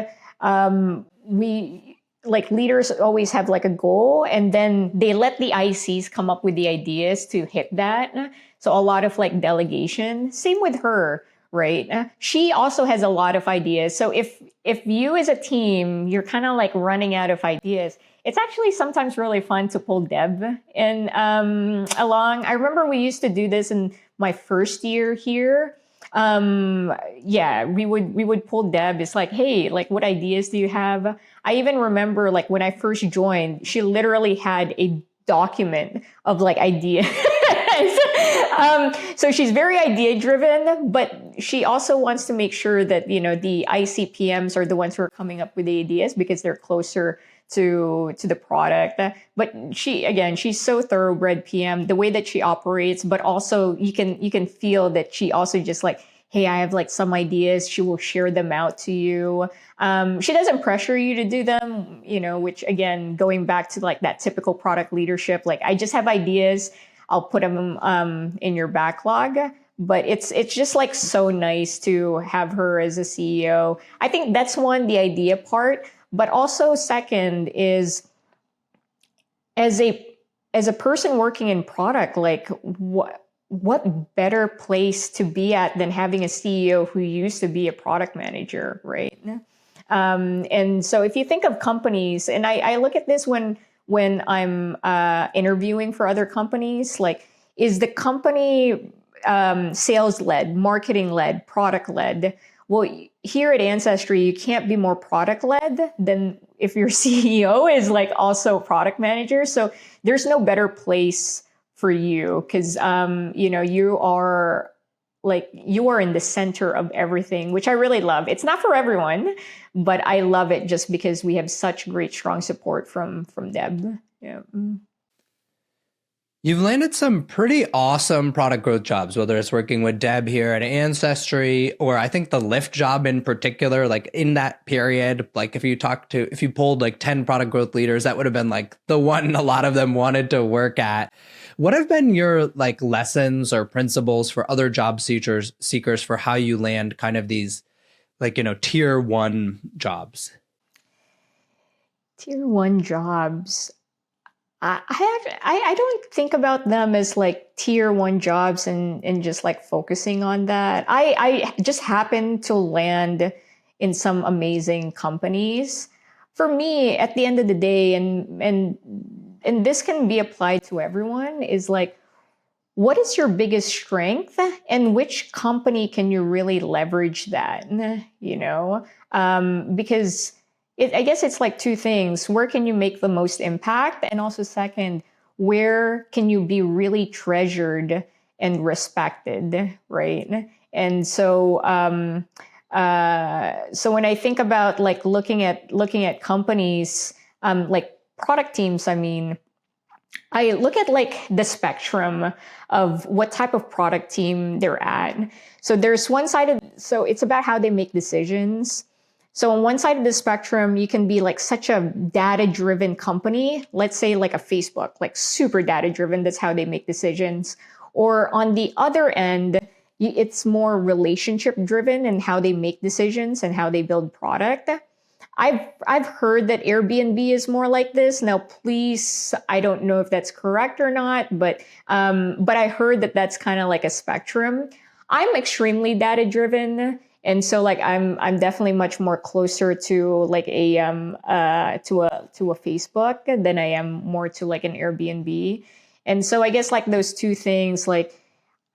we like leaders always have like a goal and then they let the ICs come up with the ideas to hit that. So a lot of like delegation, same with her. Right. She also has a lot of ideas. So if you as a team, you're kind of like running out of ideas, it's actually sometimes really fun to pull Deb in along. I remember we used to do this in my first year here. We would pull Deb. It's like, hey, like what ideas do you have? I even remember like when I first joined, she literally had a document of like ideas. So she's very idea driven, but she also wants to make sure that, the ICPMs are the ones who are coming up with the ideas because they're closer to the product. But she's so thoroughbred PM, the way that she operates, but also you can feel that she also just like, hey, I have like some ideas. She will share them out to you. She doesn't pressure you to do them, which again, going back to like that typical product leadership, like I just have ideas. I'll put them in your backlog, but it's just like so nice to have her as a CEO. I think that's one, the idea part, but also second is as a person working in product, like what better place to be at than having a CEO who used to be a product manager, right? And so if you think of companies, and I look at this when I'm interviewing for other companies, like, is the company sales-led, marketing-led, product-led? Well, here at Ancestry, you can't be more product-led than if your CEO is like also product manager. So there's no better place for you because, you are in the center of everything, which I really love. It's not for everyone, but I love it just because we have such great, strong support from Deb. Yeah. You've landed some pretty awesome product growth jobs, whether it's working with Deb here at Ancestry, or I think the Lyft job in particular, like in that period, like if you pulled like 10 product growth leaders, that would have been like the one a lot of them wanted to work at. What have been your like lessons or principles for other job seekers for how you land kind of these like, tier 1 jobs? Tier 1 jobs. I don't think about them as like tier 1 jobs and just like focusing on that. I just happen to land in some amazing companies. For me, at the end of the day, and this can be applied to everyone, is like, what is your biggest strength and which company can you really leverage that, because I guess it's like two things. Where can you make the most impact? And also second, where can you be really treasured and respected, right? And so, so when I think about like looking at companies, like product teams, I mean, I look at like the spectrum of what type of product team they're at. So there's one side so it's about how they make decisions. So on one side of the spectrum, you can be like such a data-driven company, let's say like a Facebook, like super data-driven, that's how they make decisions. Or on the other end, it's more relationship-driven and how they make decisions and how they build product. I've heard that Airbnb is more like this. Now, please, I don't know if that's correct or not, but I heard that that's kind of like a spectrum. I'm extremely data driven, and so like I'm definitely much more closer to like a Facebook than I am more to like an Airbnb. And so I guess like those two things, like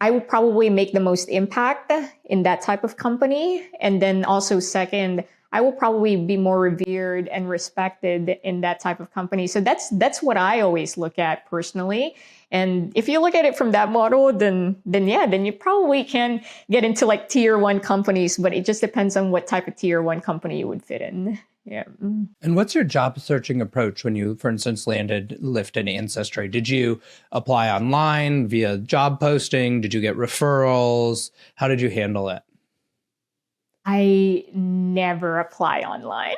I would probably make the most impact in that type of company, and then also second, I will probably be more revered and respected in that type of company. So that's what I always look at personally. And if you look at it from that model, then you probably can get into like tier one companies, but it just depends on what type of tier one company you would fit in. Yeah. And what's your job searching approach when you, for instance, landed Lyft and Ancestry? Did you apply online via job posting? Did you get referrals? How did you handle it? I never apply online.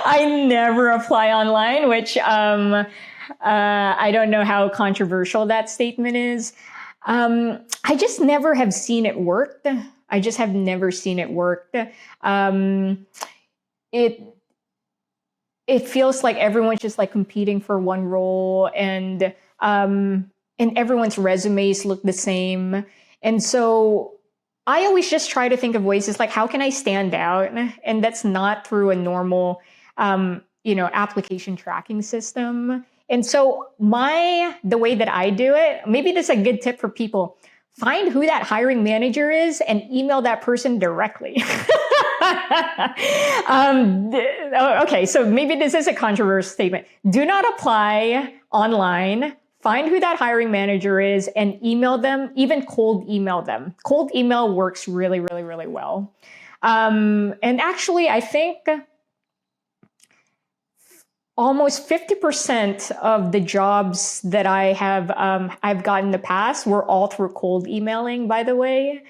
I never apply online, which I don't know how controversial that statement is. I just never have seen it work. I just have never seen it work. It feels like everyone's just like competing for one role, and everyone's resumes look the same, and so I always just try to think of ways, it's like, how can I stand out? And that's not through a normal, application tracking system. And so the way that I do it, maybe this is a good tip for people, find who that hiring manager is and email that person directly. Okay, so maybe this is a controversial statement. Do not apply online. Find who that hiring manager is and email them, even cold email them. Cold email works really, really, really well. And actually, I think almost 50% of the jobs that I have I've gotten in the past were all through cold emailing, by the way.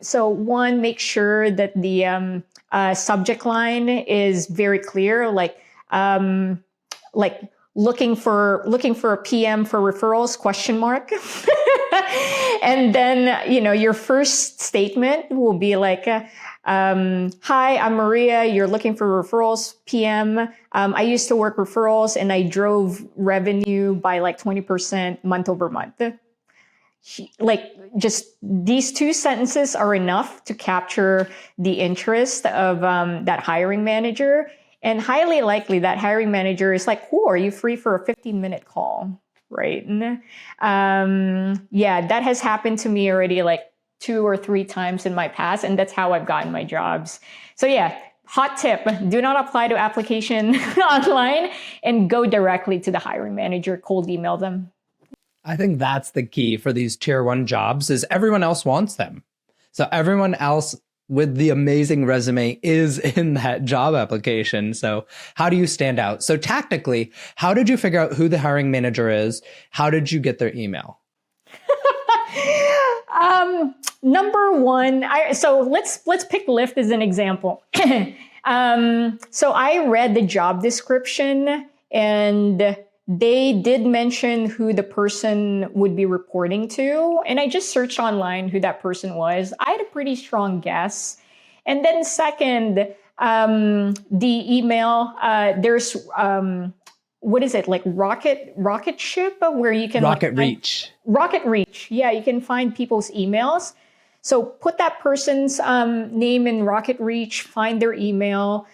So one, make sure that the subject line is very clear, like looking for a PM for referrals, ? And then, your first statement will be like, hi, I'm Maria. You're looking for referrals, PM. I used to work referrals and I drove revenue by like 20% month over month. Like just these two sentences are enough to capture the interest of that hiring manager. And highly likely that hiring manager is like, cool, are you free for a 15-minute call? Right. And, that has happened to me already like 2 or 3 times in my past. And that's how I've gotten my jobs. So hot tip, do not apply to application online and go directly to the hiring manager, cold email them. I think that's the key for these tier 1 jobs is everyone else wants them. So everyone else with the amazing resume is in that job application. So how do you stand out? So tactically, how did you figure out who the hiring manager is? How did you get their email? Number one, so let's pick Lyft as an example. So I read the job description and they did mention who the person would be reporting to. And I just searched online who that person was. I had a pretty strong guess. And then second, the email, there's, what is it? Like rocket ship where you can Rocket Reach. Rocket Reach. Yeah. You can find people's emails. So put that person's name in Rocket Reach, find their email.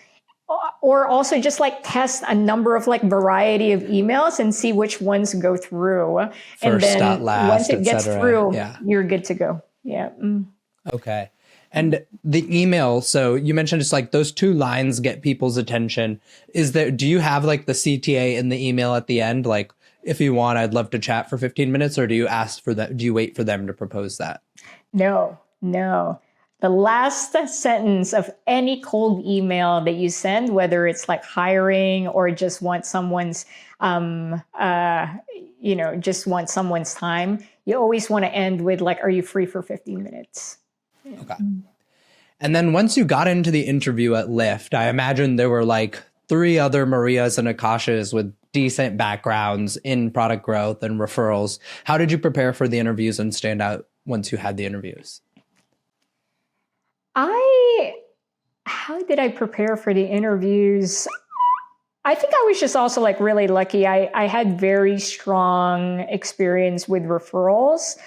or also just like test a number of like variety of emails and see which ones go through. And First, then last, once it et gets cetera. through, Yeah. you're good to go. Yeah. Okay. And the email, so you mentioned it's like those 2 lines get people's attention. Do you have like the CTA in the email at the end? Like, if you want, I'd love to chat for 15 minutes, or do you ask for that? Do you wait for them to propose that? No. The last sentence of any cold email that you send, whether it's like hiring or just want someone's, just want someone's time, you always want to end with like, are you free for 15 minutes? Yeah. Okay. And then once you got into the interview at Lyft, I imagine there were like 3 other Marias and Akashas with decent backgrounds in product growth and referrals. How did you prepare for the interviews and stand out once you had the interviews? How did I prepare for the interviews? I think I was just also like really lucky. I had very strong experience with referrals.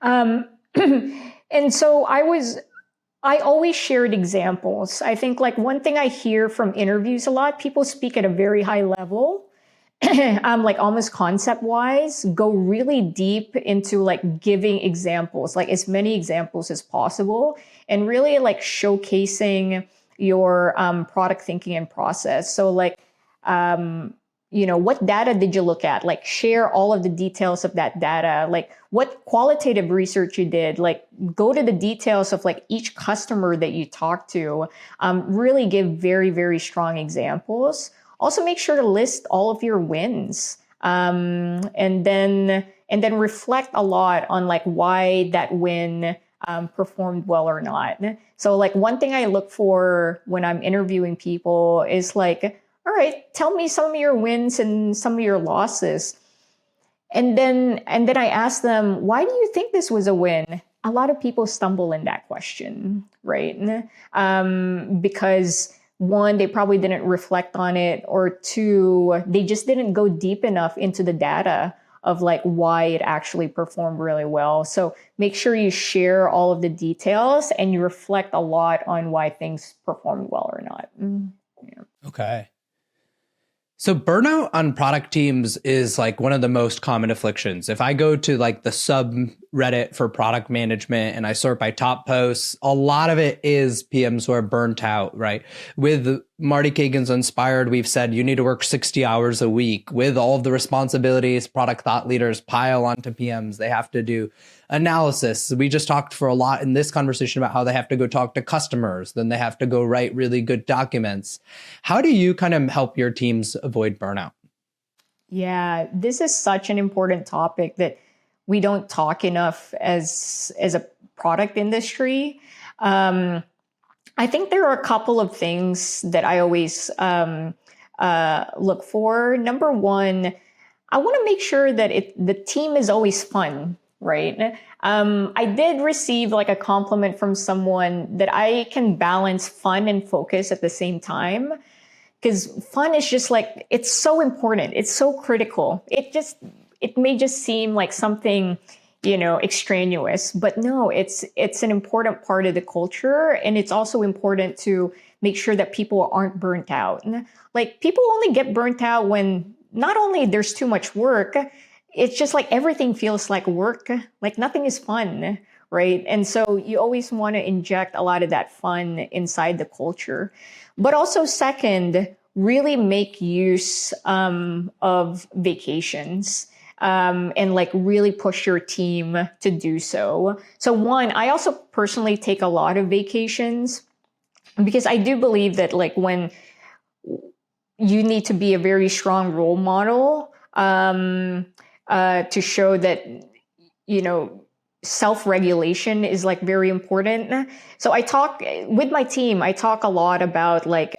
And so I always shared examples. I think like one thing I hear from interviews a lot, people speak at a very high level, like almost concept wise, go really deep into like giving examples, like as many examples as possible, and really like showcasing your product thinking and process. So like, what data did you look at? Like share all of the details of that data, like what qualitative research you did, like go to the details of like each customer that you talk to, really give very, very strong examples. Also make sure to list all of your wins, and then reflect a lot on like why that win performed well or not. So like one thing I look for when I'm interviewing people is like, all right, tell me some of your wins and some of your losses. And then I ask them, why do you think this was a win? A lot of people stumble in that question, right? Because 1, they probably didn't reflect on it, or 2, they just didn't go deep enough into the data of like why it actually performed really well. So make sure you share all of the details and you reflect a lot on why things performed well or not. Yeah. Okay. So burnout on product teams is like one of the most common afflictions. If I go to like the subreddit for product management and I sort by top posts, a lot of it is PMs who are burnt out, right? With Marty Kagan's Inspired, we've said you need to work 60 hours a week. With all of the responsibilities product thought leaders pile onto PMs, they have to do analysis. We just talked for a lot in this conversation about how they have to go talk to customers, then they have to go write really good documents. How do you kind of help your teams avoid burnout? Yeah, this is such an important topic that we don't talk enough as a product industry. I think there are a couple of things that I always look for. Number 1, I want to make sure that the team is always fun, right? I did receive like a compliment from someone that I can balance fun and focus at the same time. Because fun is just like, it's so important. It's so critical. It may just seem like something, extraneous, but no, it's an important part of the culture. And it's also important to make sure that people aren't burnt out. Like people only get burnt out when not only there's too much work, it's just like everything feels like work, like nothing is fun, right? And so you always want to inject a lot of that fun inside the culture. But also second, really make use of vacations and like really push your team to do so. So 1, I also personally take a lot of vacations because I do believe that like when you need to be a very strong role model to show that, self-regulation is like very important. So I talk with my team, I talk a lot about like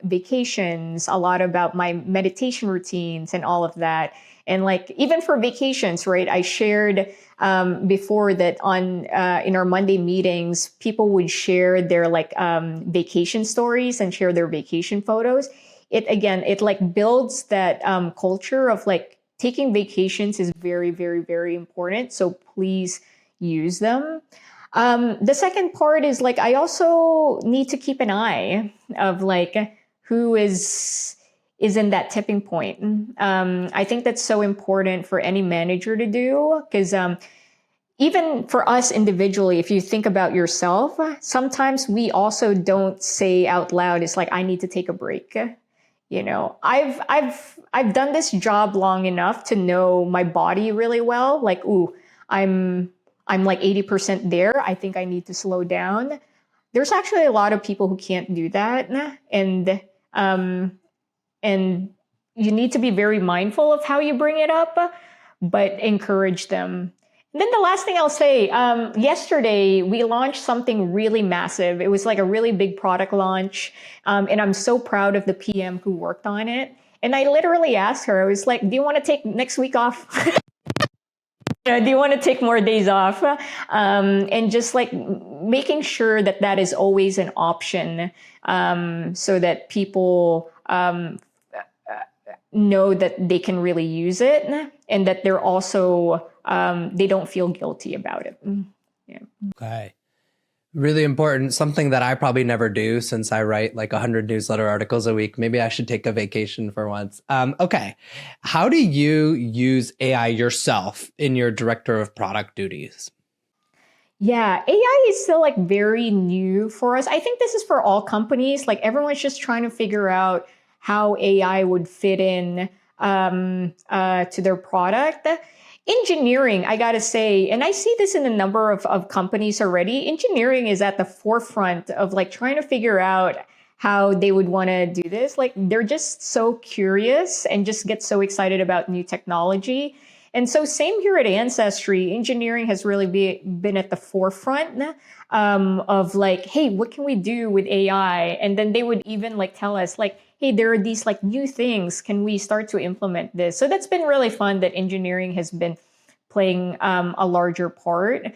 vacations, a lot about my meditation routines and all of that. And like, even for vacations, right? I shared before that on in our Monday meetings, people would share their like vacation stories and share their vacation photos. It like builds that culture of like taking vacations is very, very, very important. So please use them. The second part is like, I also need to keep an eye of like who is in that tipping point. I think that's so important for any manager to do, because even for us individually, if you think about yourself, sometimes we also don't say out loud, it's like, I need to take a break. You know, I've done this job long enough to know my body really well. Like, ooh, I'm like 80% there. I think I need to slow down. There's actually a lot of people who can't do that. And you need to be very mindful of how you bring it up, but encourage them. And then the last thing I'll say, yesterday we launched something really massive. It was like a really big product launch. And I'm so proud of the PM who worked on it. And I literally asked her, I was like, do you want to take next week off? Do you want to take more days off? And just like making sure that that is always an option, so that people know that they can really use it, and that they're also, they don't feel guilty about it. Yeah. Okay. Really important. Something that I probably never do, since I write like 100 newsletter articles a week. Maybe I should take a vacation for once. Okay. How do you use AI yourself in your director of product duties? Yeah, AI is still like very new for us. I think this is for all companies. Like everyone's just trying to figure out how AI would fit in to their product. Engineering, I gotta say, and I see this in a number of companies already, engineering is at the forefront of like trying to figure out how they would want to do this. Like they're just so curious and just get so excited about new technology. And so same here at Ancestry, engineering has really been at the forefront of like, hey, what can we do with AI? And then they would even like tell us like, hey, there are these like new things. Can we start to implement this? So that's been really fun that engineering has been playing a larger part.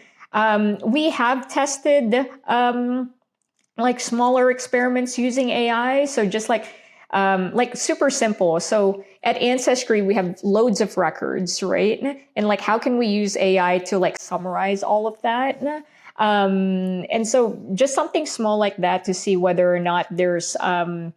We have tested like smaller experiments using AI. So just like super simple. So at Ancestry, we have loads of records, right? And like, how can we use AI to like summarize all of that? And so just something small like that to see whether or not there's an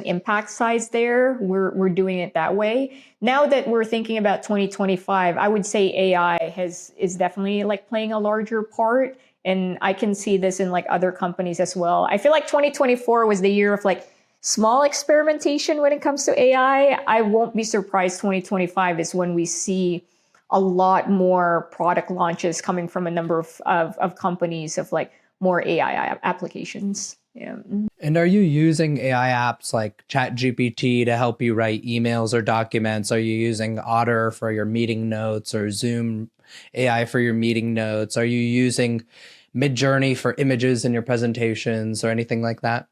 impact size there. We're doing it that way. Now that we're thinking about 2025, I would say AI is definitely like playing a larger part. And I can see this in like other companies as well. I feel like 2024 was the year of like small experimentation when it comes to AI. I won't be surprised 2025 is when we see a lot more product launches coming from a number of companies of like more AI applications. Yeah. And are you using AI apps like ChatGPT to help you write emails or documents? Are you using Otter for your meeting notes or Zoom AI for your meeting notes? Are you using Midjourney for images in your presentations or anything like that?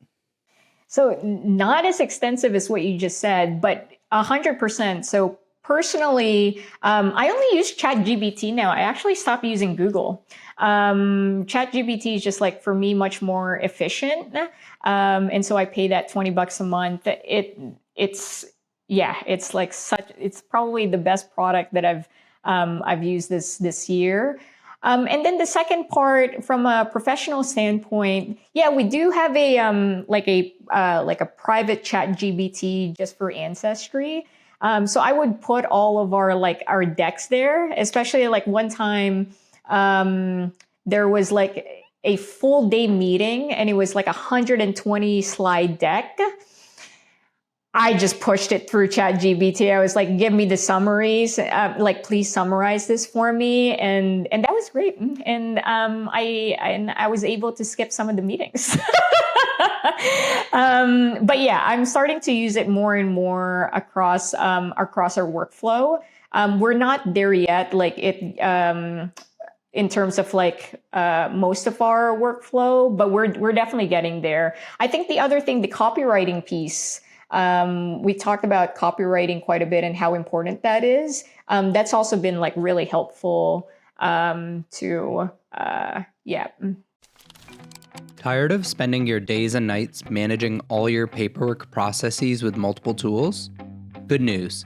So not as extensive as what you just said, but 100%. So personally, I only use ChatGPT now. I actually stopped using Google. ChatGPT is just like, for me, much more efficient. And so I pay that $20 a month. It's probably the best product that I've used this year. And then the second part, from a professional standpoint, yeah, we do have a private ChatGPT just for Ancestry. So I would put all of our decks there, especially like one time, there was like a full day meeting and it was like 120 slide deck. I just pushed it through ChatGPT. I was like, give me the summaries, like, please summarize this for me. And that was great. And I was able to skip some of the meetings. But yeah, I'm starting to use it more and more across our workflow. We're not there yet, like in terms of like most of our workflow, but we're definitely getting there. I think the other thing, the copywriting piece, we talked about copywriting quite a bit and how important that is. That's also been like really helpful yeah. Tired of spending your days and nights managing all your paperwork processes with multiple tools? Good news.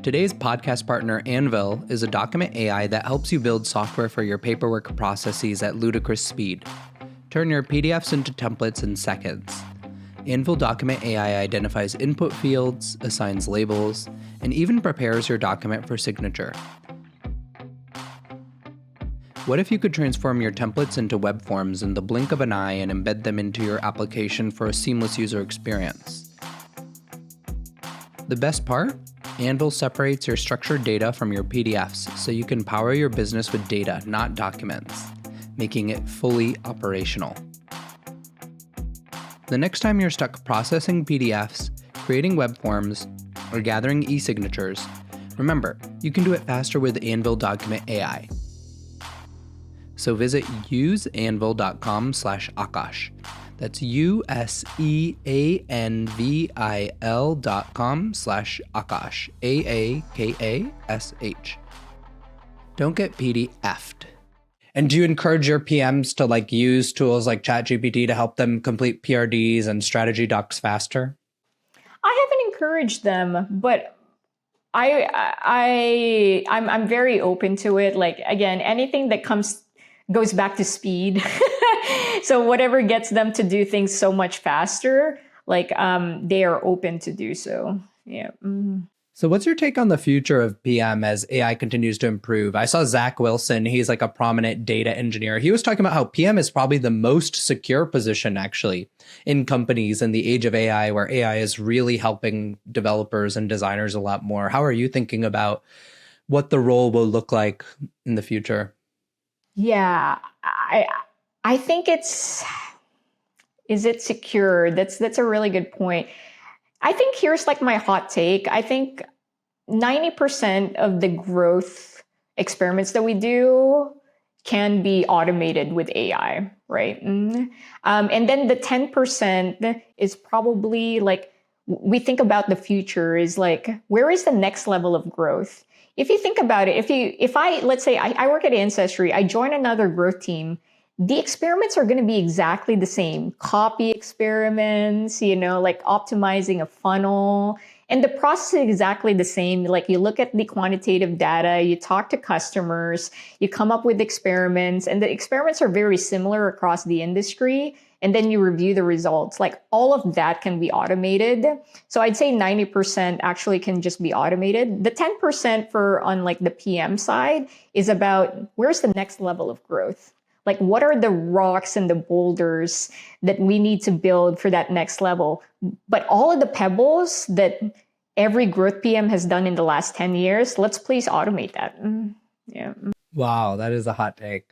Today's podcast partner, Anvil, is a document AI that helps you build software for your paperwork processes at ludicrous speed. Turn your PDFs into templates in seconds. Anvil Document AI identifies input fields, assigns labels, and even prepares your document for signature. What if you could transform your templates into web forms in the blink of an eye and embed them into your application for a seamless user experience? The best part? Anvil separates your structured data from your PDFs so you can power your business with data, not documents, making it fully operational. The next time you're stuck processing PDFs, creating web forms, or gathering e-signatures, remember, you can do it faster with Anvil Document AI. So visit useanvil.com/Akash. That's useanvil.com/Akash. AAKASH. Don't get PDF'd. And do you encourage your PMs to use tools like ChatGPT to help them complete PRDs and strategy docs faster? I haven't encouraged them, but I'm very open to it. Again, anything that goes back to speed. So whatever gets them to do things so much faster, they are open to do so. Yeah. So what's your take on the future of PM as AI continues to improve? I saw Zach Wilson, he's a prominent data engineer. He was talking about how PM is probably the most secure position actually in companies in the age of AI, where AI is really helping developers and designers a lot more. How are you thinking about what the role will look like in the future? Yeah, I think is it secure? That's a really good point. I think here's my hot take. I think 90% of the growth experiments that we do can be automated with AI, right? And then the 10% is probably we think about the future is where is the next level of growth? If you think about it, let's say I work at Ancestry, I join another growth team, the experiments are going to be exactly the same. Copy experiments, optimizing a funnel. And the process is exactly the same. You look at the quantitative data, you talk to customers, you come up with experiments, and the experiments are very similar across the industry. And then you review the results. All of that can be automated. So I'd say 90% actually can just be automated. The 10% on the PM side is about where's the next level of growth? What are the rocks and the boulders that we need to build for that next level? But all of the pebbles that every growth PM has done in the last 10 years, let's please automate that. Yeah. Wow, that is a hot take.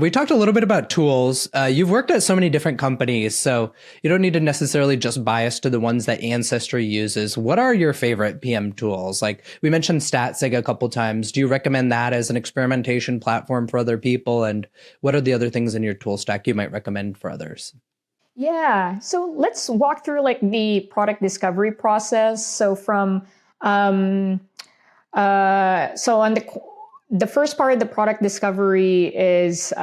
We talked a little bit about tools. You've worked at so many different companies, so you don't need to necessarily just bias to the ones that Ancestry uses. What are your favorite PM tools? We mentioned StatSig a couple times. Do you recommend that as an experimentation platform for other people? And what are the other things in your tool stack you might recommend for others? Yeah, so let's walk through the product discovery process. So from so on the first part of the product discovery is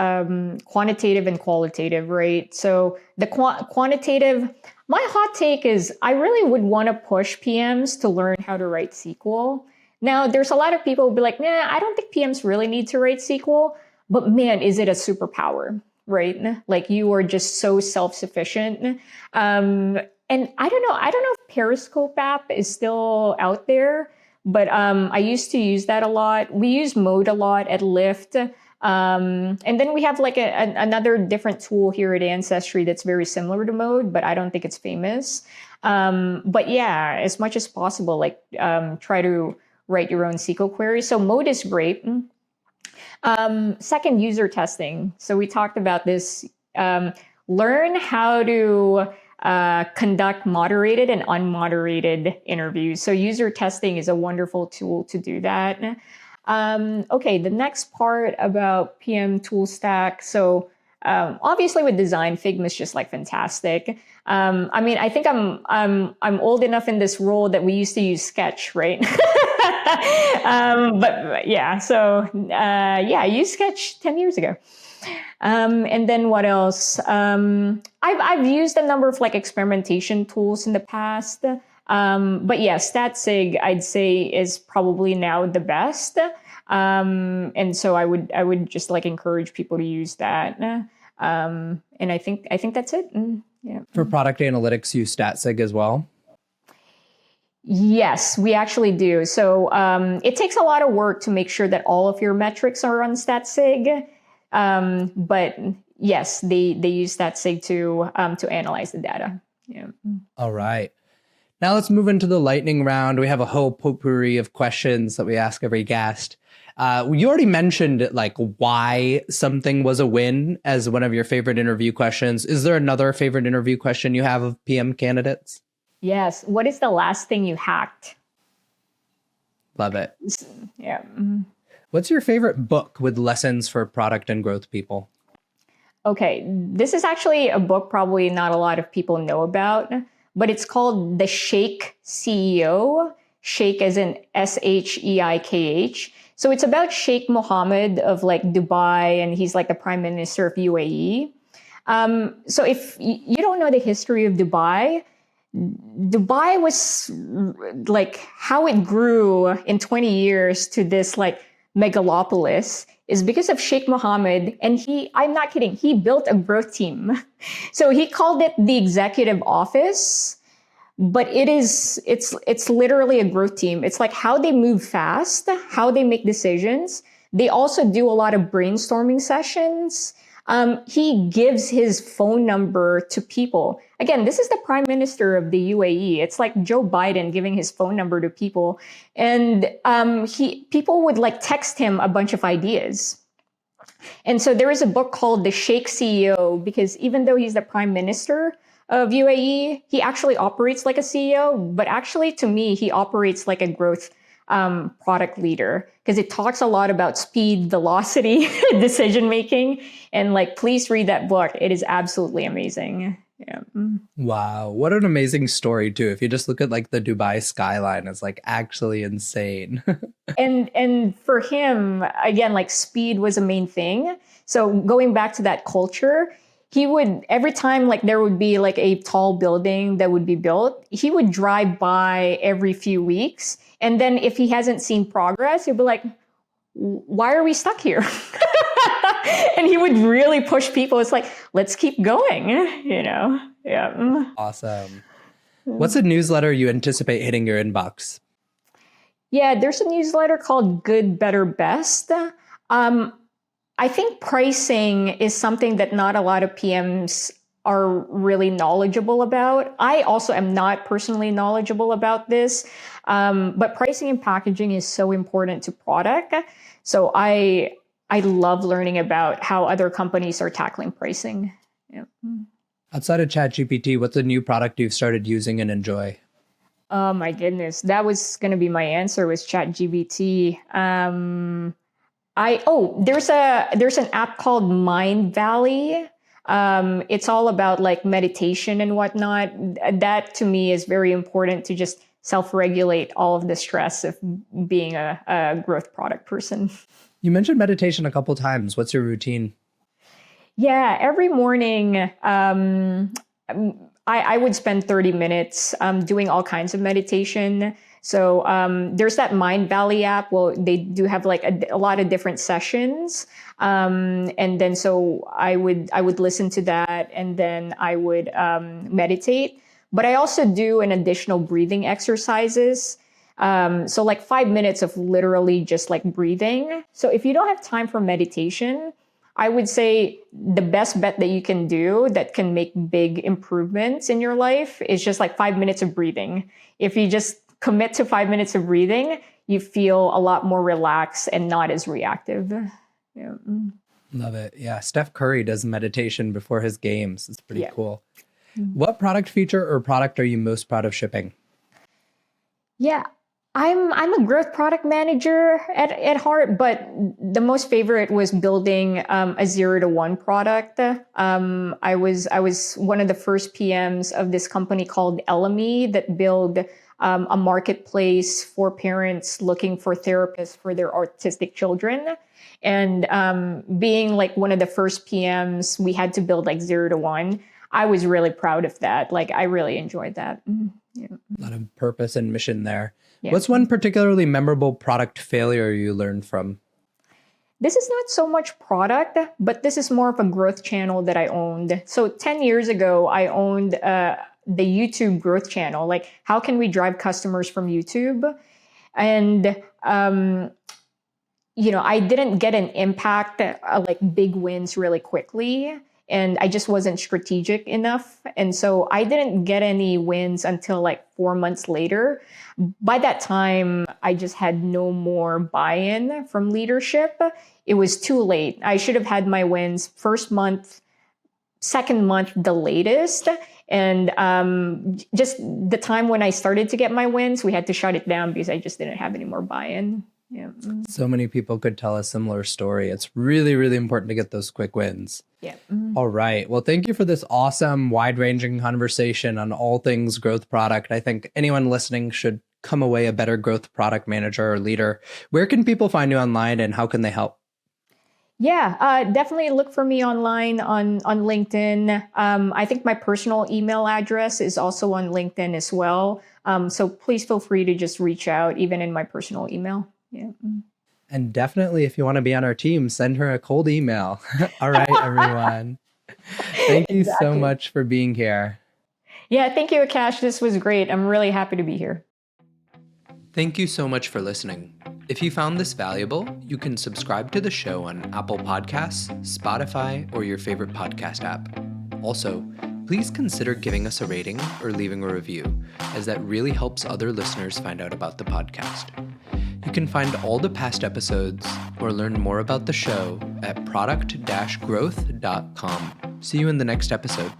quantitative and qualitative, right? So the quantitative, my hot take is I really would want to push PMs to learn how to write SQL. Now, there's a lot of people who be like, nah, I don't think PMs really need to write SQL, but man, is it a superpower, right? You are just so self-sufficient. And I don't know if Periscope app is still out there, but I used to use that a lot. We use Mode a lot at Lyft. And then we have another different tool here at Ancestry that's very similar to Mode, but I don't think it's famous. But yeah, as much as possible, try to write your own SQL query. So Mode is great. Second, user testing. So we talked about this. Learn how to conduct moderated and unmoderated interviews. So user testing is a wonderful tool to do that. Okay, the next part about PM tool stack. So obviously with design, Figma is just fantastic. I think I'm old enough in this role that we used to use Sketch, right? But yeah, so I used Sketch 10 years ago. And then what else? I've used a number of experimentation tools in the past. But yeah, StatSig I'd say is probably now the best. And so I would just encourage people to use that. And I think that's it. Yeah. For product analytics, use StatSig as well? Yes, we actually do. So it takes a lot of work to make sure that all of your metrics are on StatSig. But yes, they use StatSig to analyze the data. Yeah. All right. Now let's move into the lightning round. We have a whole potpourri of questions that we ask every guest. You already mentioned like why something was a win as one of your favorite interview questions. Is there another favorite interview question you have of PM candidates? Yes. What is the last thing you hacked? Love it. Yeah. What's your favorite book with lessons for product and growth people? Okay. This is actually a book probably not a lot of people know about, but it's called The Sheikh CEO. Sheikh as in Sheikh. So it's about Sheikh Mohammed of like Dubai, and he's like the prime minister of UAE. So if you don't know the history of Dubai was like how it grew in 20 years to this like megalopolis is because of Sheikh Mohammed. And I'm not kidding, he built a growth team. So he called it the executive office, but it's literally a growth team. It's like how they move fast, how they make decisions. They also do a lot of brainstorming sessions. He gives his phone number to people. Again, this is the prime minister of the UAE. It's like Joe Biden giving his phone number to people. And people would like text him a bunch of ideas. And so there is a book called The Sheikh CEO, because even though he's the prime minister of UAE, he actually operates like a CEO. But actually, to me, he operates like a growth product leader, because it talks a lot about speed, velocity, decision making, and like please read that book. It is absolutely amazing. Yeah. Wow, what an amazing story too. If you just look at like the Dubai skyline, it's like actually insane. And for him, again, like speed was a main thing. So going back to that culture, he would, every time like there would be like a tall building that would be built, he would drive by every few weeks. And then if he hasn't seen progress, he'd be like, why are we stuck here? And he would really push people. It's like, let's keep going, you know? Yeah. Awesome. What's a newsletter you anticipate hitting your inbox? Yeah, there's a newsletter called Good, Better, Best. I think pricing is something that not a lot of PMs are really knowledgeable about. I also am not personally knowledgeable about this, but pricing and packaging is so important to product. So I love learning about how other companies are tackling pricing. Yeah. Outside of ChatGPT, what's a new product you've started using and enjoy? Oh my goodness, that was going to be my answer, was ChatGPT. There's an app called Mind Valley. It's all about like meditation and whatnot. That to me is very important to just self-regulate all of the stress of being a growth product person. You mentioned meditation a couple times. What's your routine? Yeah, every morning, I would spend 30 minutes doing all kinds of meditation. So there's that Mind Valley app. Well, they do have like a lot of different sessions. And then so I would listen to that, and then I would meditate. But I also do an additional breathing exercises. So like 5 minutes of literally just like breathing. So if you don't have time for meditation, I would say the best bet that you can do that can make big improvements in your life is just like 5 minutes of breathing. If you just commit to 5 minutes of breathing, you feel a lot more relaxed and not as reactive. Yeah. Love it. Yeah. Steph Curry does meditation before his games. It's pretty cool. What product feature or product are you most proud of shipping? Yeah, I'm a growth product manager at heart, but the most favorite was building a 0 to 1 product. I was one of the first PMs of this company called Elamy that built a marketplace for parents looking for therapists for their autistic children. And being like one of the first PMs, we had to build like 0 to 1. I was really proud of that. Like I really enjoyed that. Yeah. A lot of purpose and mission there. Yeah. What's one particularly memorable product failure you learned from? this is not so much product, but this is more of a growth channel that I owned. So 10 years ago, I owned the YouTube growth channel. Like, how can we drive customers from YouTube? And, I didn't get an impact, like big wins really quickly. And I just wasn't strategic enough. And so I didn't get any wins until like 4 months later. By that time, I just had no more buy-in from leadership. It was too late. I should have had my wins first month, second month, the latest. And just the time when I started to get my wins, we had to shut it down because I just didn't have any more buy-in. Yeah. So many people could tell a similar story. It's really, really important to get those quick wins. Yeah. All right. Well, thank you for this awesome, wide-ranging conversation on all things growth product. I think anyone listening should come away a better growth product manager or leader. Where can people find you online and how can they help? Yeah, definitely look for me online on LinkedIn. I think my personal email address is also on LinkedIn as well. So please feel free to just reach out, even in my personal email. Yeah. And definitely, if you want to be on our team, send her a cold email. All right, everyone. Thank you so much for being here. Yeah, thank you, Akash. This was great. I'm really happy to be here. Thank you so much for listening. If you found this valuable, you can subscribe to the show on Apple Podcasts, Spotify, or your favorite podcast app. Also, please consider giving us a rating or leaving a review, as that really helps other listeners find out about the podcast. You can find all the past episodes or learn more about the show at product-growth.com. See you in the next episode.